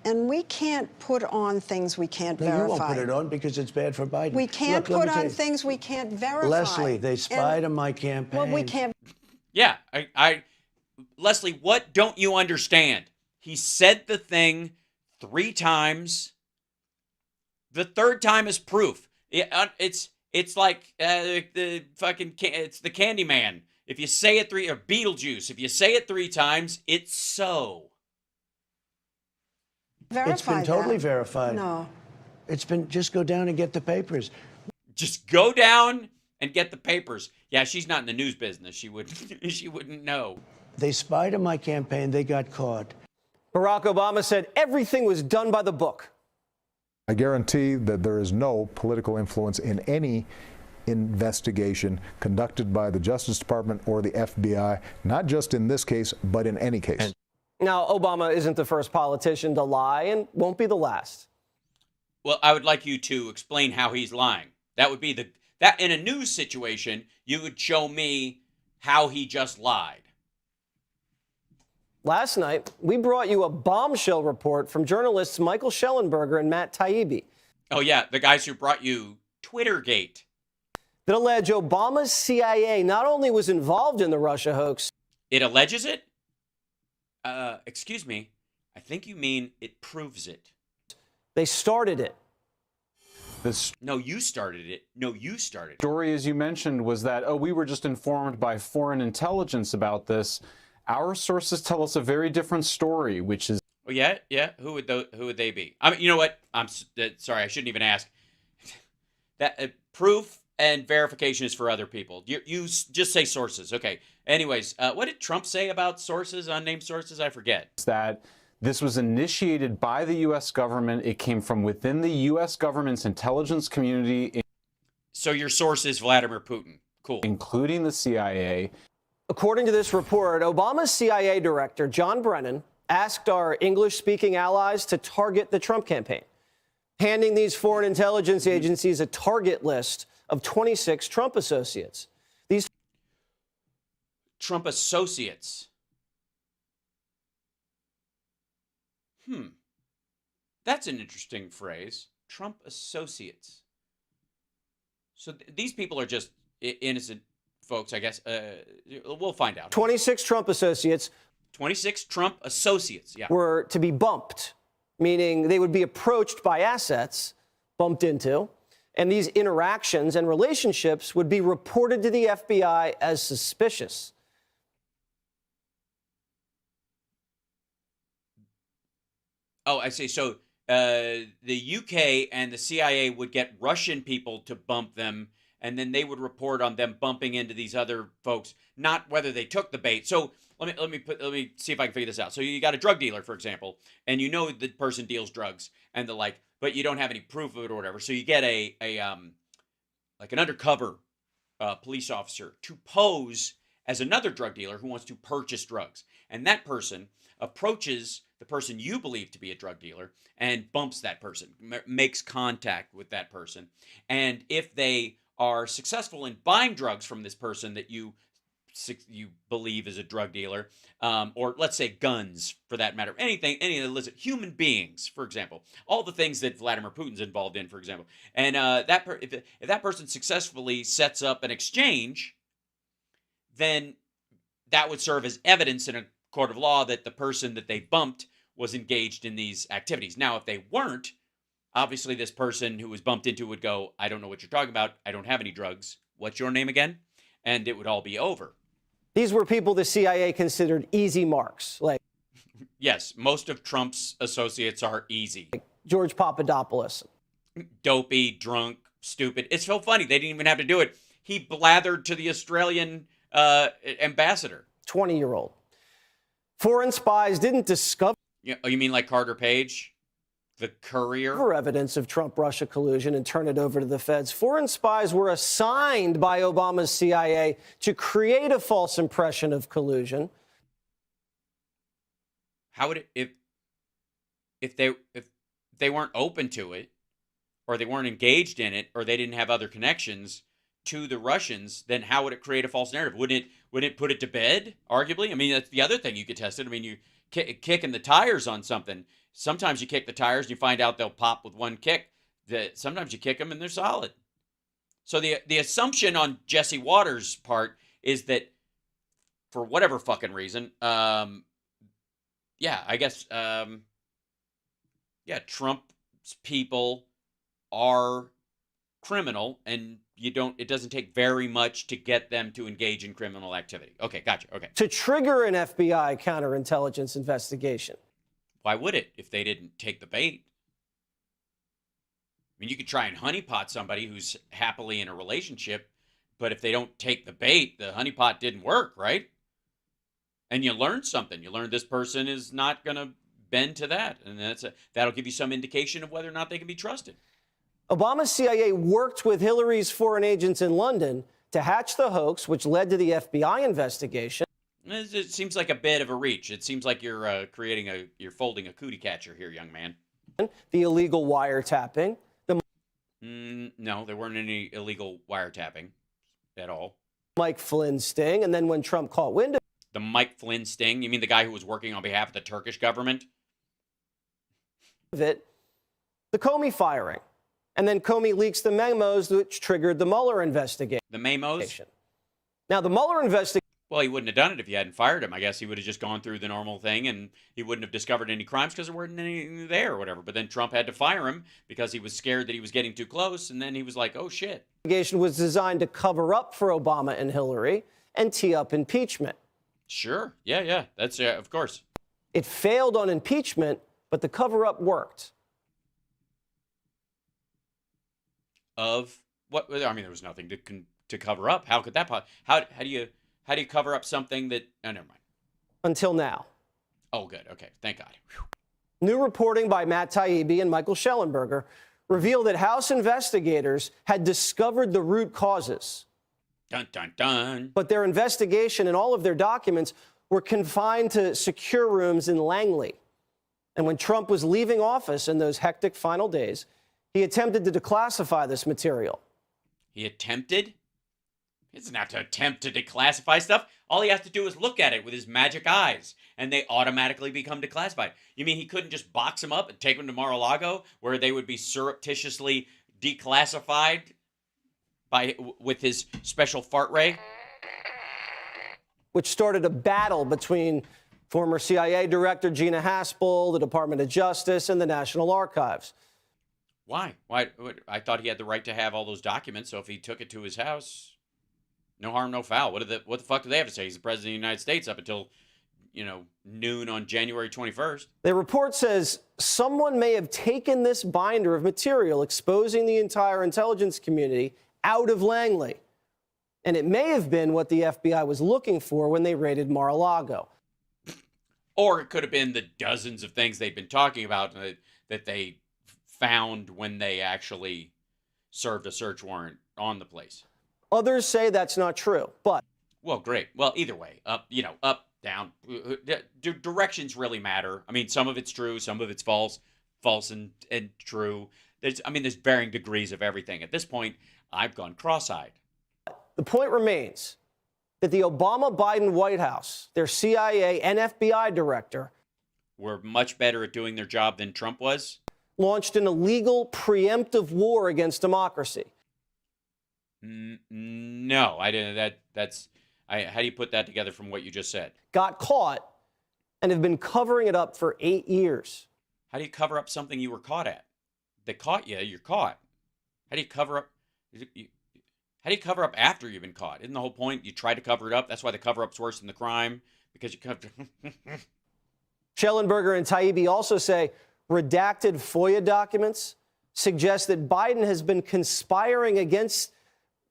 and we can't put on things we can't verify. You won't put it on because it's bad for Biden. We can't put on things we can't verify. Leslie, they spied on my campaign. Well, we can't. Yeah, Leslie, what don't you understand? He said the thing 3 times. The third time is proof. It's like the fucking it's the Candyman. If you say it 3 or Beetlejuice, if you say it 3 times, it's so. It's been totally verified. No. It's been just go down and get the papers. Just go down and get the papers. Yeah, she's not in the news business. She wouldn't know. They spied on my campaign. They got caught. Barack Obama said everything was done by the book. I guarantee that there is no political influence in any investigation conducted by the Justice Department or the FBI, not just in this case, but in any case. Now, Obama isn't the first politician to lie and won't be the last. Well, I would like you to explain how he's lying. That would be that in a news situation, you would show me how he just lied. Last night, we brought you a bombshell report from journalists Michael Schellenberger and Matt Taibbi. Oh, yeah, the guys who brought you Twittergate. That allege Obama's CIA not only was involved in the Russia hoax. It alleges it? Excuse me. I think you mean it proves it. They started it. No, you started it. No, you started it. The story, as you mentioned, was that, oh, we were just informed by foreign intelligence about this. Our sources tell us a very different story, which is... Oh, yeah? Yeah? Who would they be? I mean, you know what? I'm sorry, I shouldn't even ask. That proof and verification is for other people. You just say sources. Okay. Anyways, what did Trump say about sources, unnamed sources? I forget. That this was initiated by the U.S. government. It came from within the U.S. government's intelligence community. So your source is Vladimir Putin. Cool. Including the CIA. According to this report, Obama's CIA director, John Brennan, asked our English-speaking allies to target the Trump campaign, handing these foreign intelligence agencies a target list of 26 Trump associates. These Trump associates. That's an interesting phrase. Trump associates. So these people are just innocent folks, I guess. We'll find out. 26 Trump associates. 26 Trump associates, yeah. Were to be bumped, meaning they would be approached by assets, bumped into, and these interactions and relationships would be reported to the FBI as suspicious. Oh, I see. So the UK and the CIA would get Russian people to bump them, and then they would report on them bumping into these other folks, not whether they took the bait. So let me see if I can figure this out. So you got a drug dealer, for example, and you know the person deals drugs and the like, but you don't have any proof of it or whatever. So you get like an undercover police officer to pose as another drug dealer who wants to purchase drugs, and that person approaches the person you believe to be a drug dealer and bumps that person, makes contact with that person, and if they are successful in buying drugs from this person that you believe is a drug dealer, or let's say guns for that matter, any illicit human beings, for example, all the things that Vladimir Putin's involved in, for example, and if that person successfully sets up an exchange, then that would serve as evidence in a court of law that the person that they bumped was engaged in these activities. Now, if they weren't, obviously this person who was bumped into would go, I don't know what you're talking about. I don't have any drugs. What's your name again? And it would all be over. These were people the CIA considered easy marks, like... Yes, most of Trump's associates are easy. Like George Papadopoulos. Dopey, drunk, stupid. It's so funny. They didn't even have to do it. He blathered to the Australian ambassador. 20-year-old. Foreign spies didn't discover... You mean like Carter Page? The courier? Evidence of Trump-Russia collusion and turn it over to the feds. Foreign spies were assigned by Obama's CIA to create a false impression of collusion. How would it, if they weren't open to it, or they weren't engaged in it, or they didn't have other connections to the Russians, then how would it create a false narrative? Wouldn't it put it to bed, arguably? I mean, that's the other thing you could test it. I mean, you kicking the tires on something. Sometimes you kick the tires and you find out they'll pop with one kick. Sometimes you kick them and they're solid. So the assumption on Jesse Waters' part is that for whatever fucking reason, I guess, Trump's people are criminal, and it doesn't take very much to get them to engage in criminal activity. Okay, gotcha. Okay. To trigger an FBI counterintelligence investigation. Why would it if they didn't take the bait? I mean, you could try and honeypot somebody who's happily in a relationship, but if they don't take the bait, the honeypot didn't work, right? And you learn something. You learn this person is not going to bend to that, and that'll give you some indication of whether or not they can be trusted. Obama's CIA worked with Hillary's foreign agents in London to hatch the hoax, which led to the FBI investigation. It seems like a bit of a reach. It seems like you're you're folding a cootie catcher here, young man. The illegal wiretapping. No, there weren't any illegal wiretapping at all. Mike Flynn sting, and then when Trump caught wind of The Mike Flynn sting? You mean the guy who was working on behalf of the Turkish government? it, the Comey firing. And then Comey leaks the memos which triggered the Mueller investigation. The memos? Now, the Mueller investigation. Well, he wouldn't have done it if you hadn't fired him. I guess he would have just gone through the normal thing and he wouldn't have discovered any crimes because there weren't any there or whatever. But then Trump had to fire him because he was scared that he was getting too close. And then he was like, oh, shit. The investigation was designed to cover up for Obama and Hillary and tee up impeachment. Sure. Yeah. That's, of course. It failed on impeachment, but the cover-up worked. Of what? I mean, there was nothing to cover up. How could that how do you cover up something that? Oh, never mind. Until now. Oh, good. Okay, thank God. Whew. New reporting by Matt Taibbi and Michael Schellenberger revealed that House investigators had discovered the root causes. Dun dun dun. But their investigation and all of their documents were confined to secure rooms in Langley. And when Trump was leaving office in those hectic final days, he attempted to declassify this material. He attempted? He doesn't have to attempt to declassify stuff. All he has to do is look at it with his magic eyes, and they automatically become declassified. You mean he couldn't just box them up and take them to Mar-a-Lago, where they would be surreptitiously declassified with his special fart ray? Which started a battle between former CIA Director Gina Haspel, the Department of Justice, and the National Archives. Why? I thought he had the right to have all those documents, so if he took it to his house, no harm, no foul. What the fuck do they have to say? He's the president of the United States up until, noon on January 21st. The report says someone may have taken this binder of material exposing the entire intelligence community out of Langley. And it may have been what the FBI was looking for when they raided Mar-a-Lago. Or it could have been the dozens of things they'd been talking about that they found when they actually served a search warrant on the place. Others say that's not true, but... Well, great. Well, either way, up, down. Directions really matter. I mean, some of it's true, some of it's false and true. There's varying degrees of everything. At this point, I've gone cross-eyed. The point remains that the Obama-Biden White House, their CIA and FBI director... were much better at doing their job than Trump was. Launched an illegal preemptive war against democracy. No, I didn't. How do you put that together from what you just said? Got caught and have been covering it up for 8 years. How do you cover up something you were caught at? They caught you, you're caught. How do you cover up? How do you cover up after you've been caught? Isn't the whole point you try to cover it up? That's why the cover-up's worse than the crime, because you cover. Schellenberger and Taibbi also say redacted FOIA documents suggest that Biden has been conspiring against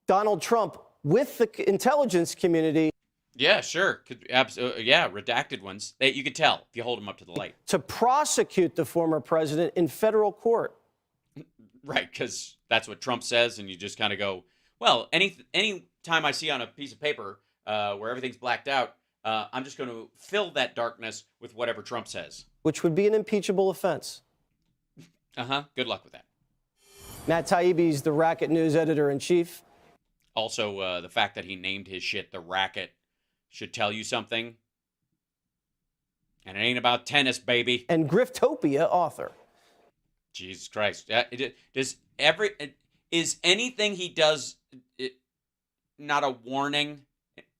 Donald Trump with the intelligence community. Yeah, sure. Yeah, redacted ones. You could tell if you hold them up to the light. To prosecute the former president in federal court. Right, because that's what Trump says, and you just kind of go, well, any time I see on a piece of paper where everything's blacked out, I'm just going to fill that darkness with whatever Trump says. Which would be an impeachable offense. Good luck with that. Matt Taibbi's the Racket News editor-in-chief. Also, the fact that he named his shit The Racket should tell you something. And it ain't about tennis, baby. And Griftopia author. Jesus Christ. Is anything he does not a warning?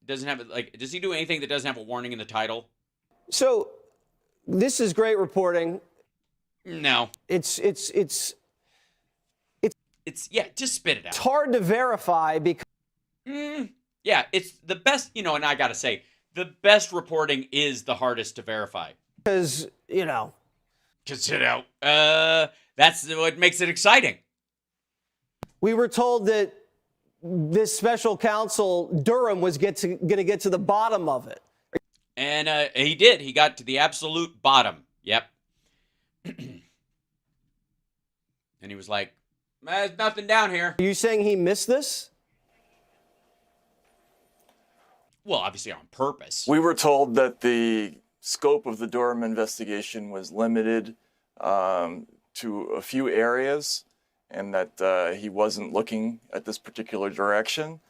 Doesn't have does he do anything that doesn't have a warning in the title? So this is great reporting. No. It's just spit it out. It's hard to verify because yeah, it's the best, and I got to say, the best reporting is the hardest to verify. Because, that's what makes it exciting. We were told that this special counsel, Durham, was going to get to the bottom of it. And he did. He got to the absolute bottom. Yep. And he was like, There's nothing down here. Are you saying he missed this? Well, obviously on purpose. We were told that the scope of the Durham investigation was limited to a few areas, and that he wasn't looking at this particular direction.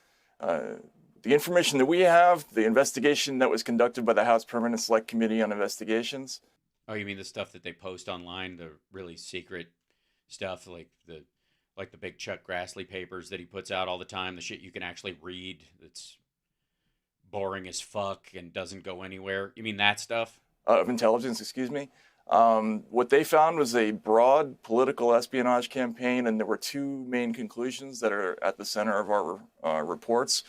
The information that we have, the investigation that was conducted by the House Permanent Select Committee on Investigations. Oh, you mean the stuff that they post online, the really secret stuff, like the big Chuck Grassley papers that he puts out all the time, the shit you can actually read that's boring as fuck and doesn't go anywhere. You mean that stuff? Of intelligence, excuse me. What they found was a broad political espionage campaign, and there were two main conclusions that are at the center of our reports.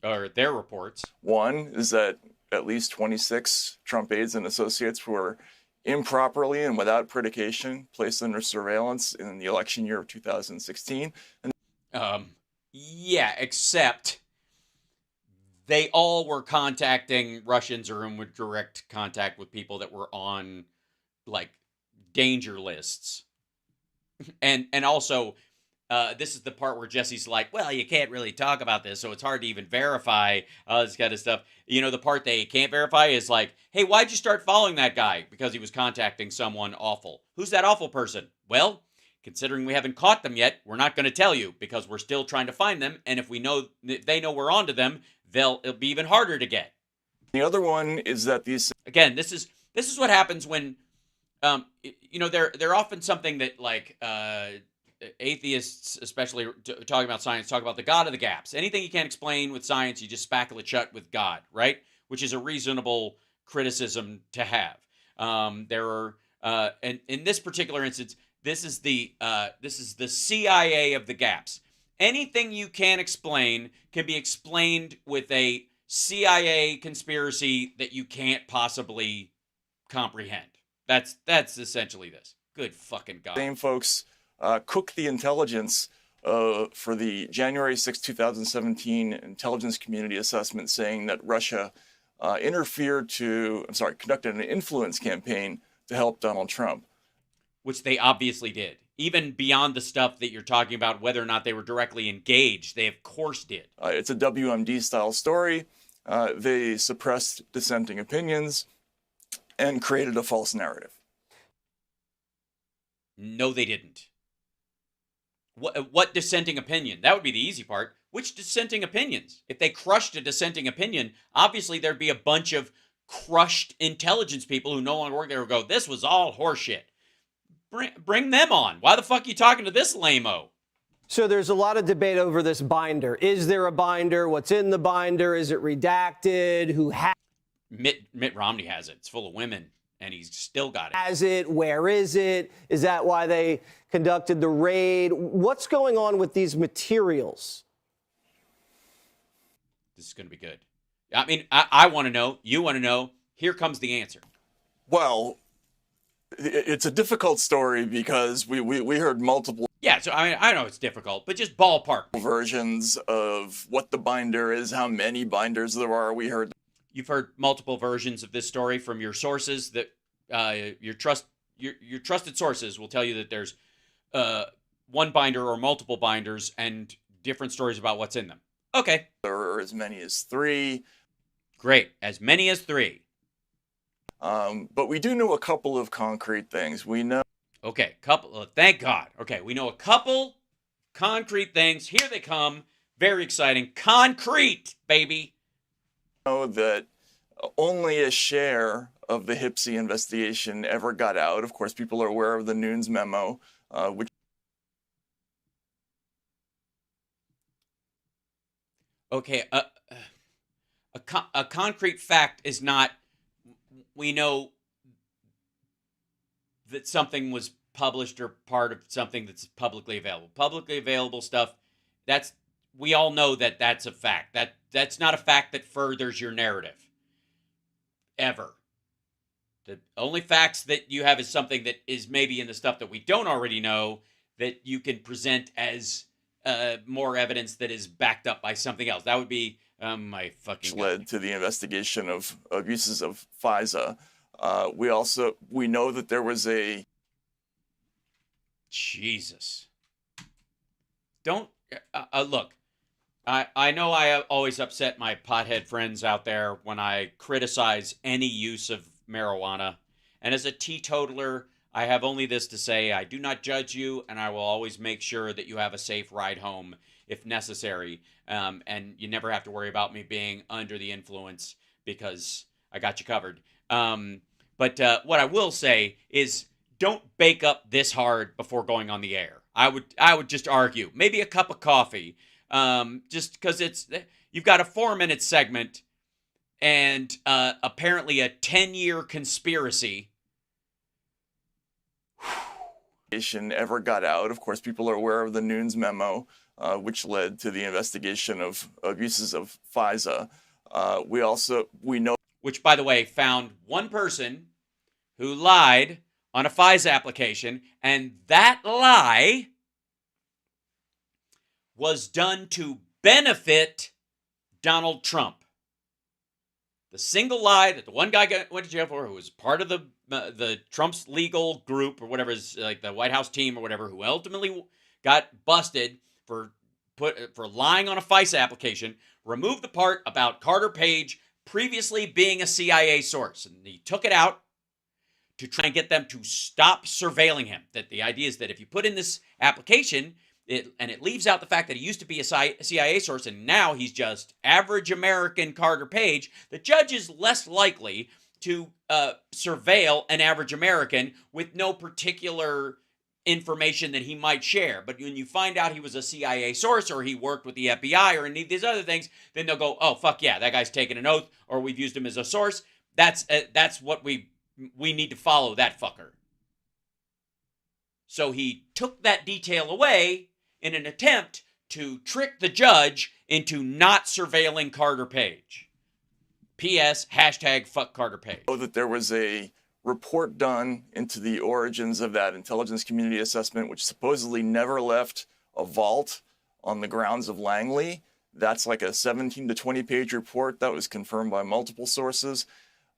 Or their reports. One is that at least 26 Trump aides and associates were improperly and without predication placed under surveillance in the election year of 2016. Yeah, except they all were contacting Russians or in direct contact with people that were on, like, danger lists. And also, this is the part where Jesse's like, well, you can't really talk about this, so it's hard to even verify all this kind of stuff. You know, the part they can't verify is like, hey, why'd you start following that guy? Because he was contacting someone awful. Who's that awful person? Well, considering we haven't caught them yet, we're not going to tell you because we're still trying to find them. And if they know we're onto them, it'll be even harder to get. The other one is that these... Again, this is what happens when, you know, they're often something that, like, atheists, especially talking about science, talk about the God of the gaps. Anything you can't explain with science, you just spackle it shut with God, right? Which is a reasonable criticism to have. There are, and in this particular instance, this is the CIA of the gaps. Anything you can't explain can be explained with a CIA conspiracy that you can't possibly comprehend. That's essentially this. Good fucking God. Same folks cooked the intelligence for the January 6, 2017 intelligence community assessment, saying that Russia conducted an influence campaign to help Donald Trump. Which they obviously did. Even beyond the stuff that you're talking about, whether or not they were directly engaged, they of course did. It's a WMD-style story. They suppressed dissenting opinions and created a false narrative. No, they didn't. What dissenting opinion? That would be the easy part. Which dissenting opinions? If they crushed a dissenting opinion, obviously there'd be a bunch of crushed intelligence people who no longer work there who go, this was all horseshit. Bring them on. Why the fuck are you talking to this lame-o? So there's a lot of debate over this binder. Is there a binder? What's in the binder? Is it redacted? Who has Mitt Romney has it. It's full of women, and he's still got it. Has it? Where is it? Is that why they conducted the raid? What's going on with these materials? This is going to be good. I mean, I want to know. You want to know. Here comes the answer. Well, it's a difficult story because we heard multiple... Yeah, so I mean, I know it's difficult, but just ballpark versions of what the binder is, how many binders there are. We heard... You've heard multiple versions of this story from your sources that your trusted sources will tell you that there's one binder or multiple binders and different stories about what's in them. Okay. There are as many as 3. Great. As many as 3. But we do know a couple of concrete things. We know... Okay, thank God. Okay, we know a couple concrete things. Here they come. Very exciting. Concrete, baby. Know that only a share of the Hipsy investigation ever got out. Of course, people are aware of the Nunes memo, which... Okay, a concrete fact is not... We know that something was published or part of something that's publicly available. Publicly available stuff, we all know that that's a fact. That's not a fact that furthers your narrative. Ever. The only facts that you have is something that is maybe in the stuff that we don't already know that you can present as more evidence that is backed up by something else. That would be my fucking... led to the investigation of abuses of FISA. We know that there was a... Jesus. don't look. I know I always upset my pothead friends out there when I criticize any use of marijuana. And as a teetotaler, I have only this to say: I do not judge you, and I will always make sure that you have a safe ride home if necessary. And you never have to worry about me being under the influence because I got you covered. But what I will say is, don't bake up this hard before going on the air. I would just argue maybe a cup of coffee, just because you've got a 4-minute segment and apparently a 10-year conspiracy. Ever got out. Of course, people are aware of the Nunes memo, which led to the investigation of abuses of FISA. We know, which, by the way, found one person who lied on a FISA application, and that lie was done to benefit Donald Trump. The single lie that the one guy went to jail for, who was part of the Trump's legal group or whatever, is like the White House team or whatever, who ultimately got busted for lying on a FISA application, removed the part about Carter Page previously being a CIA source, and he took it out to try and get them to stop surveilling him. That the idea is that if you put in this application, it leaves out the fact that he used to be a CIA source and now he's just average American Carter Page, the judge is less likely to surveil an average American with no particular information that he might share. But when you find out he was a CIA source or he worked with the FBI or any of these other things, then they'll go, oh, fuck yeah, that guy's taken an oath, or we've used him as a source. That's what we need to follow that fucker. So he took that detail away in an attempt to trick the judge into not surveilling Carter Page. P.S. # fuck Carter Page. know that there was a report done into the origins of that intelligence community assessment, which supposedly never left a vault on the grounds of Langley. That's like a 17 to 20 page report that was confirmed by multiple sources.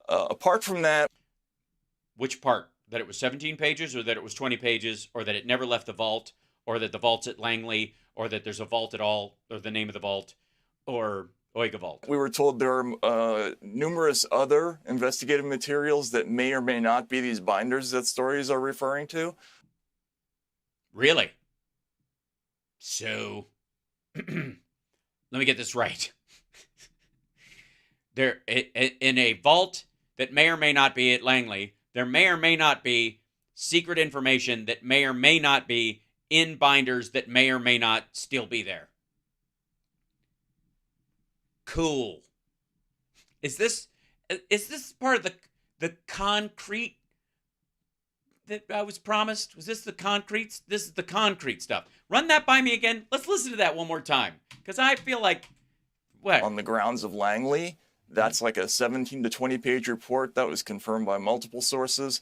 Apart from that, which part? That it was 17 pages, or that it was 20 pages, or that it never left the vault, or that the vault's at Langley, or that there's a vault at all, or the name of the vault, or Oiga Vault? We were told there are numerous other investigative materials that may or may not be these binders that stories are referring to. Really? So, let me get this right. There, in a vault that may or may not be at Langley, there may or may not be secret information that may or may not be in binders that may or may not still be there. Cool. Is this part of the concrete that I was promised? Was this the concrete? This is the concrete stuff. Run that by me again. Let's listen to that one more time, because I feel like what? On the grounds of Langley, that's like a 17 to 20 page report that was confirmed by multiple sources.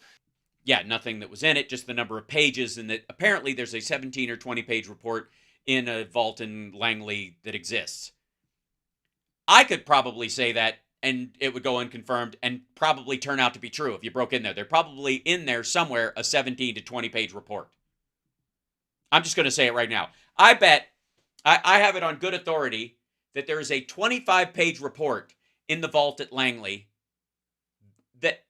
Yeah, nothing that was in it, just the number of pages, and that apparently there's a 17 or 20 page report in a vault in Langley that exists. I could probably say that and it would go unconfirmed and probably turn out to be true if you broke in there. They're probably in there somewhere, a 17 to 20 page report. I'm just going to say it right now. I bet, I have it on good authority that there is a 25 page report in the vault at Langley that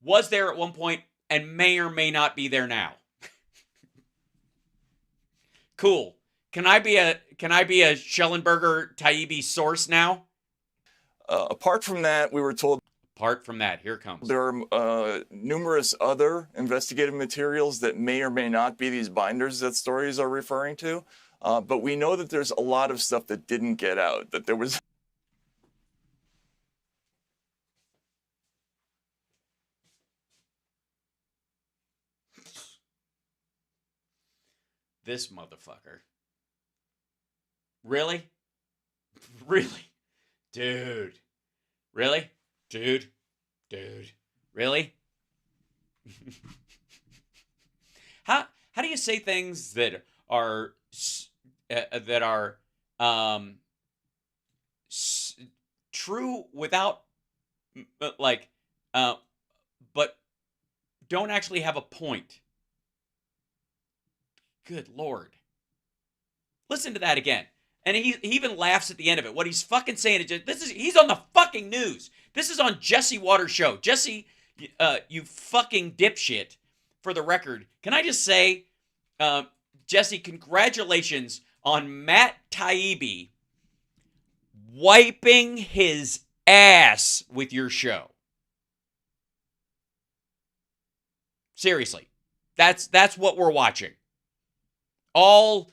was there at one point and may or may not be there now. Cool. Can I be a Schellenberger Taibbi source now? Apart from that, we were told. Apart from that, here it comes. There are numerous other investigative materials that may or may not be these binders that stories are referring to. But we know that there's a lot of stuff that didn't get out, that there was. This motherfucker. Really? Really? Dude. Really? Dude. Really? How do you say things that are true without but don't actually have a point? Good Lord. Listen to that again. And he even laughs at the end of it. What he's fucking saying is he's on the fucking news. This is on Jesse Waters' show. Jesse, you fucking dipshit. For the record, can I just say, Jesse, congratulations on Matt Taibbi wiping his ass with your show. Seriously. That's what we're watching. All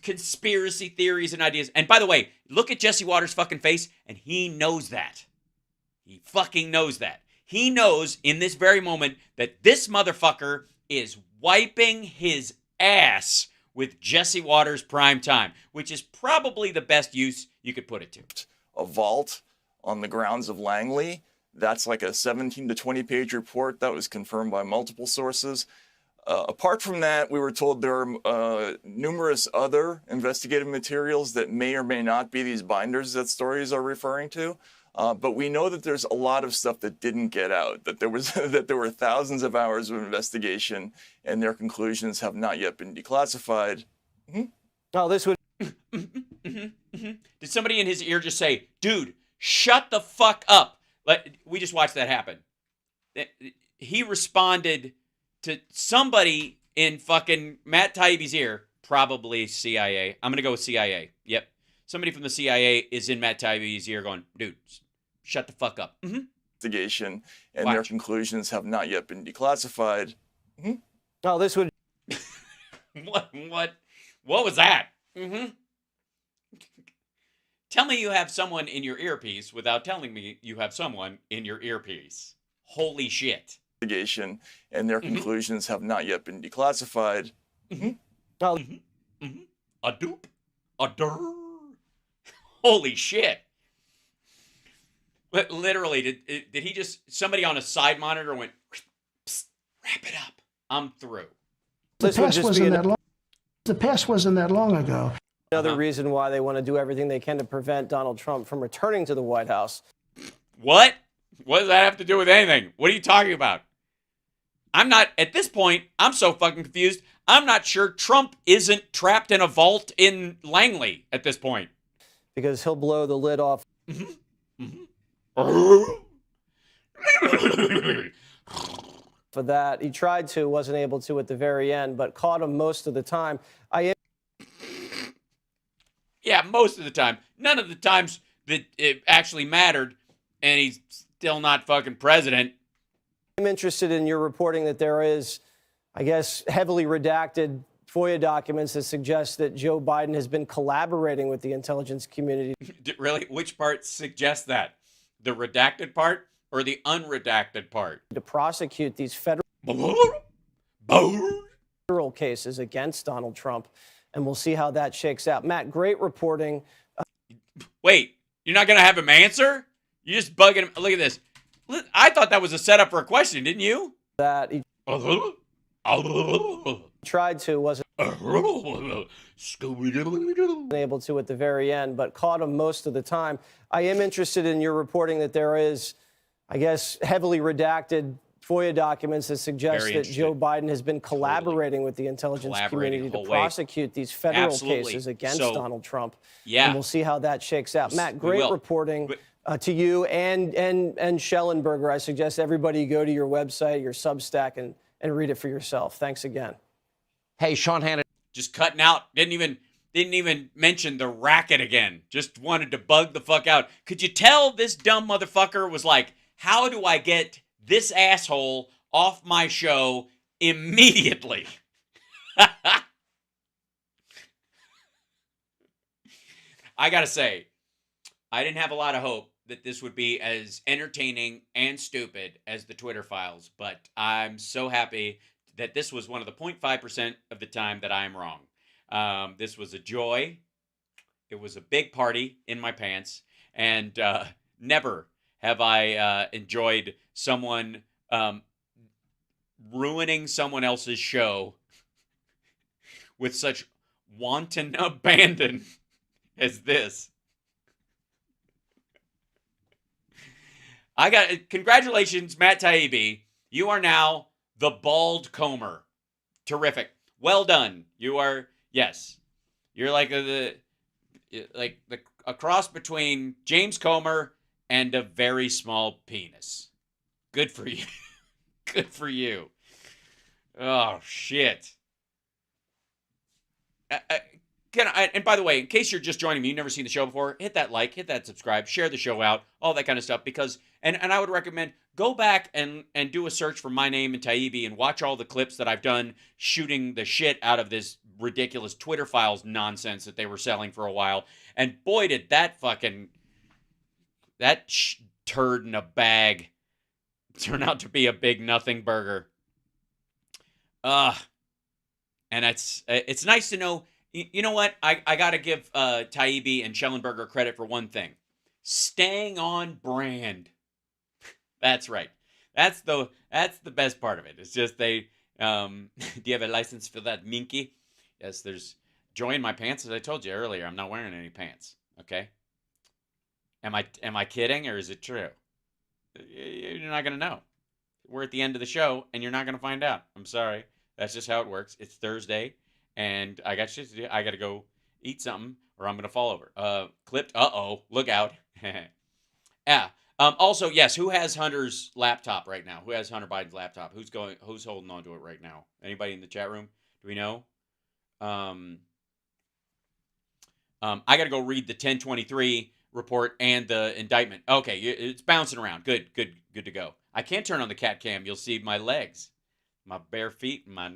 conspiracy theories and ideas. And by the way, look at Jesse Waters' fucking face, and he knows that. He fucking knows that. He knows in this very moment that this motherfucker is wiping his ass with Jesse Waters prime time, which is probably the best use you could put it to. A vault on the grounds of Langley. That's like a 17 to 20 page report that was confirmed by multiple sources. Apart from that, we were told there are numerous other investigative materials that may or may not be these binders that stories are referring to. But we know that there's a lot of stuff that didn't get out, that there were thousands of hours of investigation, and their conclusions have not yet been declassified. Oh, this would. Did somebody in his ear just say, "Dude, shut the fuck up"? We just watched that happen. He responded to somebody in fucking Matt Taibbi's ear, probably CIA. I'm gonna go with CIA. Yep, somebody from the CIA is in Matt Taibbi's ear, going, "Dude, shut the fuck up." Investigation, and their conclusions have not yet been declassified. Oh, this would. What was that? Tell me you have someone in your earpiece without telling me you have someone in your earpiece. Holy shit. Investigation, and their conclusions have not yet been declassified. Oh. A doop. A dur. Holy shit. But literally, did he just, somebody on a side monitor went, "Psst, wrap it up. I'm through." The past wasn't that long. The past wasn't that long ago. Another reason why they want to do everything they can to prevent Donald Trump from returning to the White House. What? What does that have to do with anything? What are you talking about? I'm not, at this point, I'm so fucking confused. I'm not sure Trump isn't trapped in a vault in Langley at this point. Because he'll blow the lid off. For that, he tried to, wasn't able to at the very end, but caught him most of the time. Yeah, most of the time. None of the times that it actually mattered, and he's still not fucking president. I'm interested in your reporting that there is, I guess, heavily redacted FOIA documents that suggest that Joe Biden has been collaborating with the intelligence community. Really? Which part suggests that? The redacted part or the unredacted part? To prosecute these federal cases against Donald Trump. And we'll see how that shakes out. Matt, great reporting. Wait, you're not going to have him answer? You just bugging him. Look at this. I thought that was a setup for a question, didn't you? That he tried to, wasn't able to at the very end, but caught him most of the time. I am interested in your reporting that there is, I guess, heavily redacted FOIA documents that suggest that Joe Biden has been collaborating with the intelligence community to prosecute these federal cases against Donald Trump. Yeah. And we'll see how that shakes out. Matt, great reporting to you and Schellenberger. I suggest everybody go to your website, your Substack, and read it for yourself. Thanks again. Hey, Sean Hannity. Just cutting out. Didn't even mention the racket again. Just wanted to bug the fuck out. Could you tell this dumb motherfucker was like, how do I get this asshole off my show immediately? I gotta say, I didn't have a lot of hope that this would be as entertaining and stupid as the Twitter files, but I'm so happy that this was one of the 0.5% of the time that I'm wrong. This was a joy. It was a big party in my pants, and never have I enjoyed someone ruining someone else's show with such wanton abandon as this. Congratulations, Matt Taibbi. You are now the bald comber. Terrific. Well done. You are You're like a cross between James Comer and a very small penis. Good for you. Good for you. Oh, shit. And by the way, in case you're just joining me, you've never seen the show before, hit that like, hit that subscribe, share the show out, all that kind of stuff. Because, and I would recommend, go back and do a search for my name and Taibbi and watch all the clips that I've done shooting the shit out of this ridiculous Twitter files nonsense that they were selling for a while. And boy, did that fucking, turd in a bag turn out to be a big nothing burger. And it's nice to know. You know what? I got to give Taibbi and Schellenberger credit for one thing. Staying on brand. That's right. That's the best part of it. It's just they, do you have a license for that, Minky? Yes, there's joy in my pants. As I told you earlier, I'm not wearing any pants. Okay? Am I kidding or is it true? You're not going to know. We're at the end of the show and you're not going to find out. I'm sorry. That's just how it works. It's Thursday. And I got shit to do. I got to go eat something or I'm going to fall over. Clipped. Uh-oh. Look out. Yeah. Also, yes, who has Hunter's laptop right now? Who has Hunter Biden's laptop? Who's holding on to it right now? Anybody in the chat room? Do we know? I got to go read the 1023 report and the indictment. Okay, it's bouncing around. Good to go. I can't turn on the cat cam. You'll see my legs, my bare feet, and my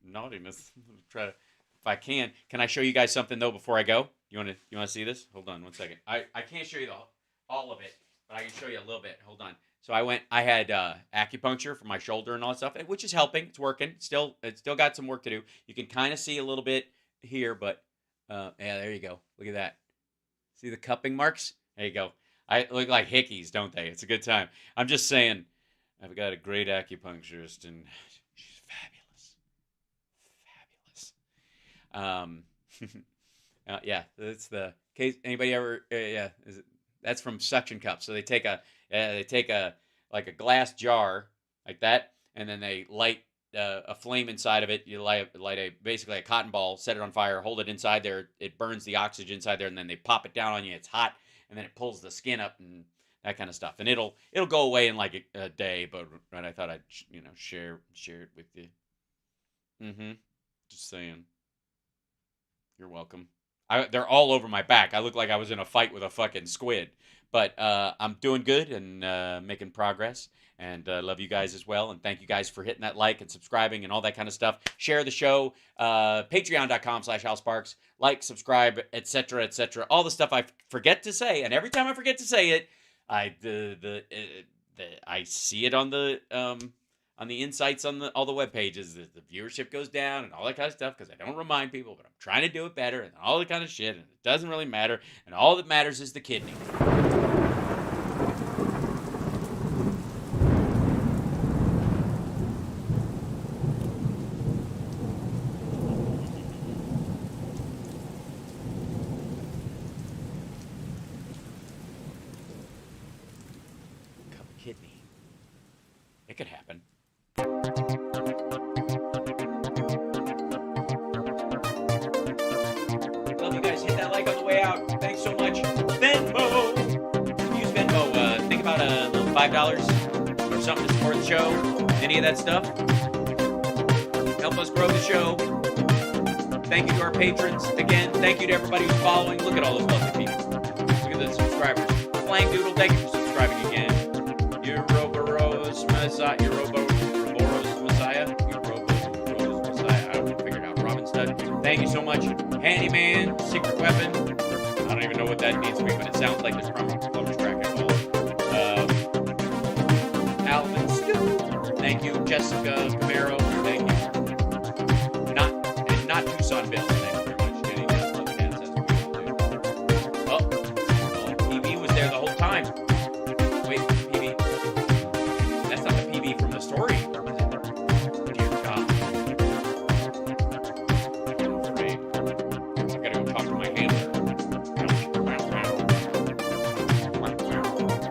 naughtiness. Try to, if I can I show you guys something though before I go? You want to see this? Hold on one second. I can't show you all of it, but I can show you a little bit. Hold on. So I had acupuncture for my shoulder and all that stuff, which is helping. It's working. It's still got some work to do. You can kind of see a little bit here, but yeah, there you go. Look at that. See the cupping marks? There you go. I look like hickeys, don't they? It's a good time. I'm just saying, I've got a great acupuncturist, and she's fabulous. Yeah, that's the case. Anybody ever? Yeah, that's from suction cups. So they take a like a glass jar like that, and then they light a flame inside of it. You light basically a cotton ball, set it on fire, hold it inside there. It burns the oxygen inside there, and then they pop it down on you. It's hot, and then it pulls the skin up and that kind of stuff. And it'll go away in like a day. But I thought I'd share it with you. Just saying. You're welcome. They're all over my back. I look like I was in a fight with a fucking squid. But I'm doing good and making progress. And love you guys as well. And thank you guys for hitting that like and subscribing and all that kind of stuff. Share the show. Patreon.com/HalSparks. Like, subscribe, etc., etc. All the stuff I forget to say. And every time I forget to say it, I see it on the insights on all the web pages. The viewership goes down and all that kind of stuff because I don't remind people, but I'm trying to do it better and all that kind of shit. And it doesn't really matter. And all that matters is the kidney. Kidney. It could happen. Love you guys. Hit that like on the way out. Thanks so much. Venmo. Use Venmo. Think about a little $5 or something to support the show. Any of that stuff. Help us grow the show. Thank you to our patrons. Again, thank you to everybody who's following. Look at all those lovely people. Look at the subscribers. Flying Doodle, thank you for subscribing again. Euroboros Messiah. Euroboros Messiah. I don't figure it out. Robin Stud. Thank you so much. Handyman, Secret Weapon. I don't even know what that means to me, but it sounds like there's plumber's crack at all. Alvin Stu. Thank you. Jessica Camaro. Thank you. Not Tucson Bill. Thank you very much. Jenny, just love it. Oh, PB was there the whole time. Wait, PB. That's not the PB from the story. Dear God. I'm afraid. I gotta go talk to my handler.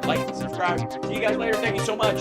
Like, subscribe. See you guys later. Thank you so much.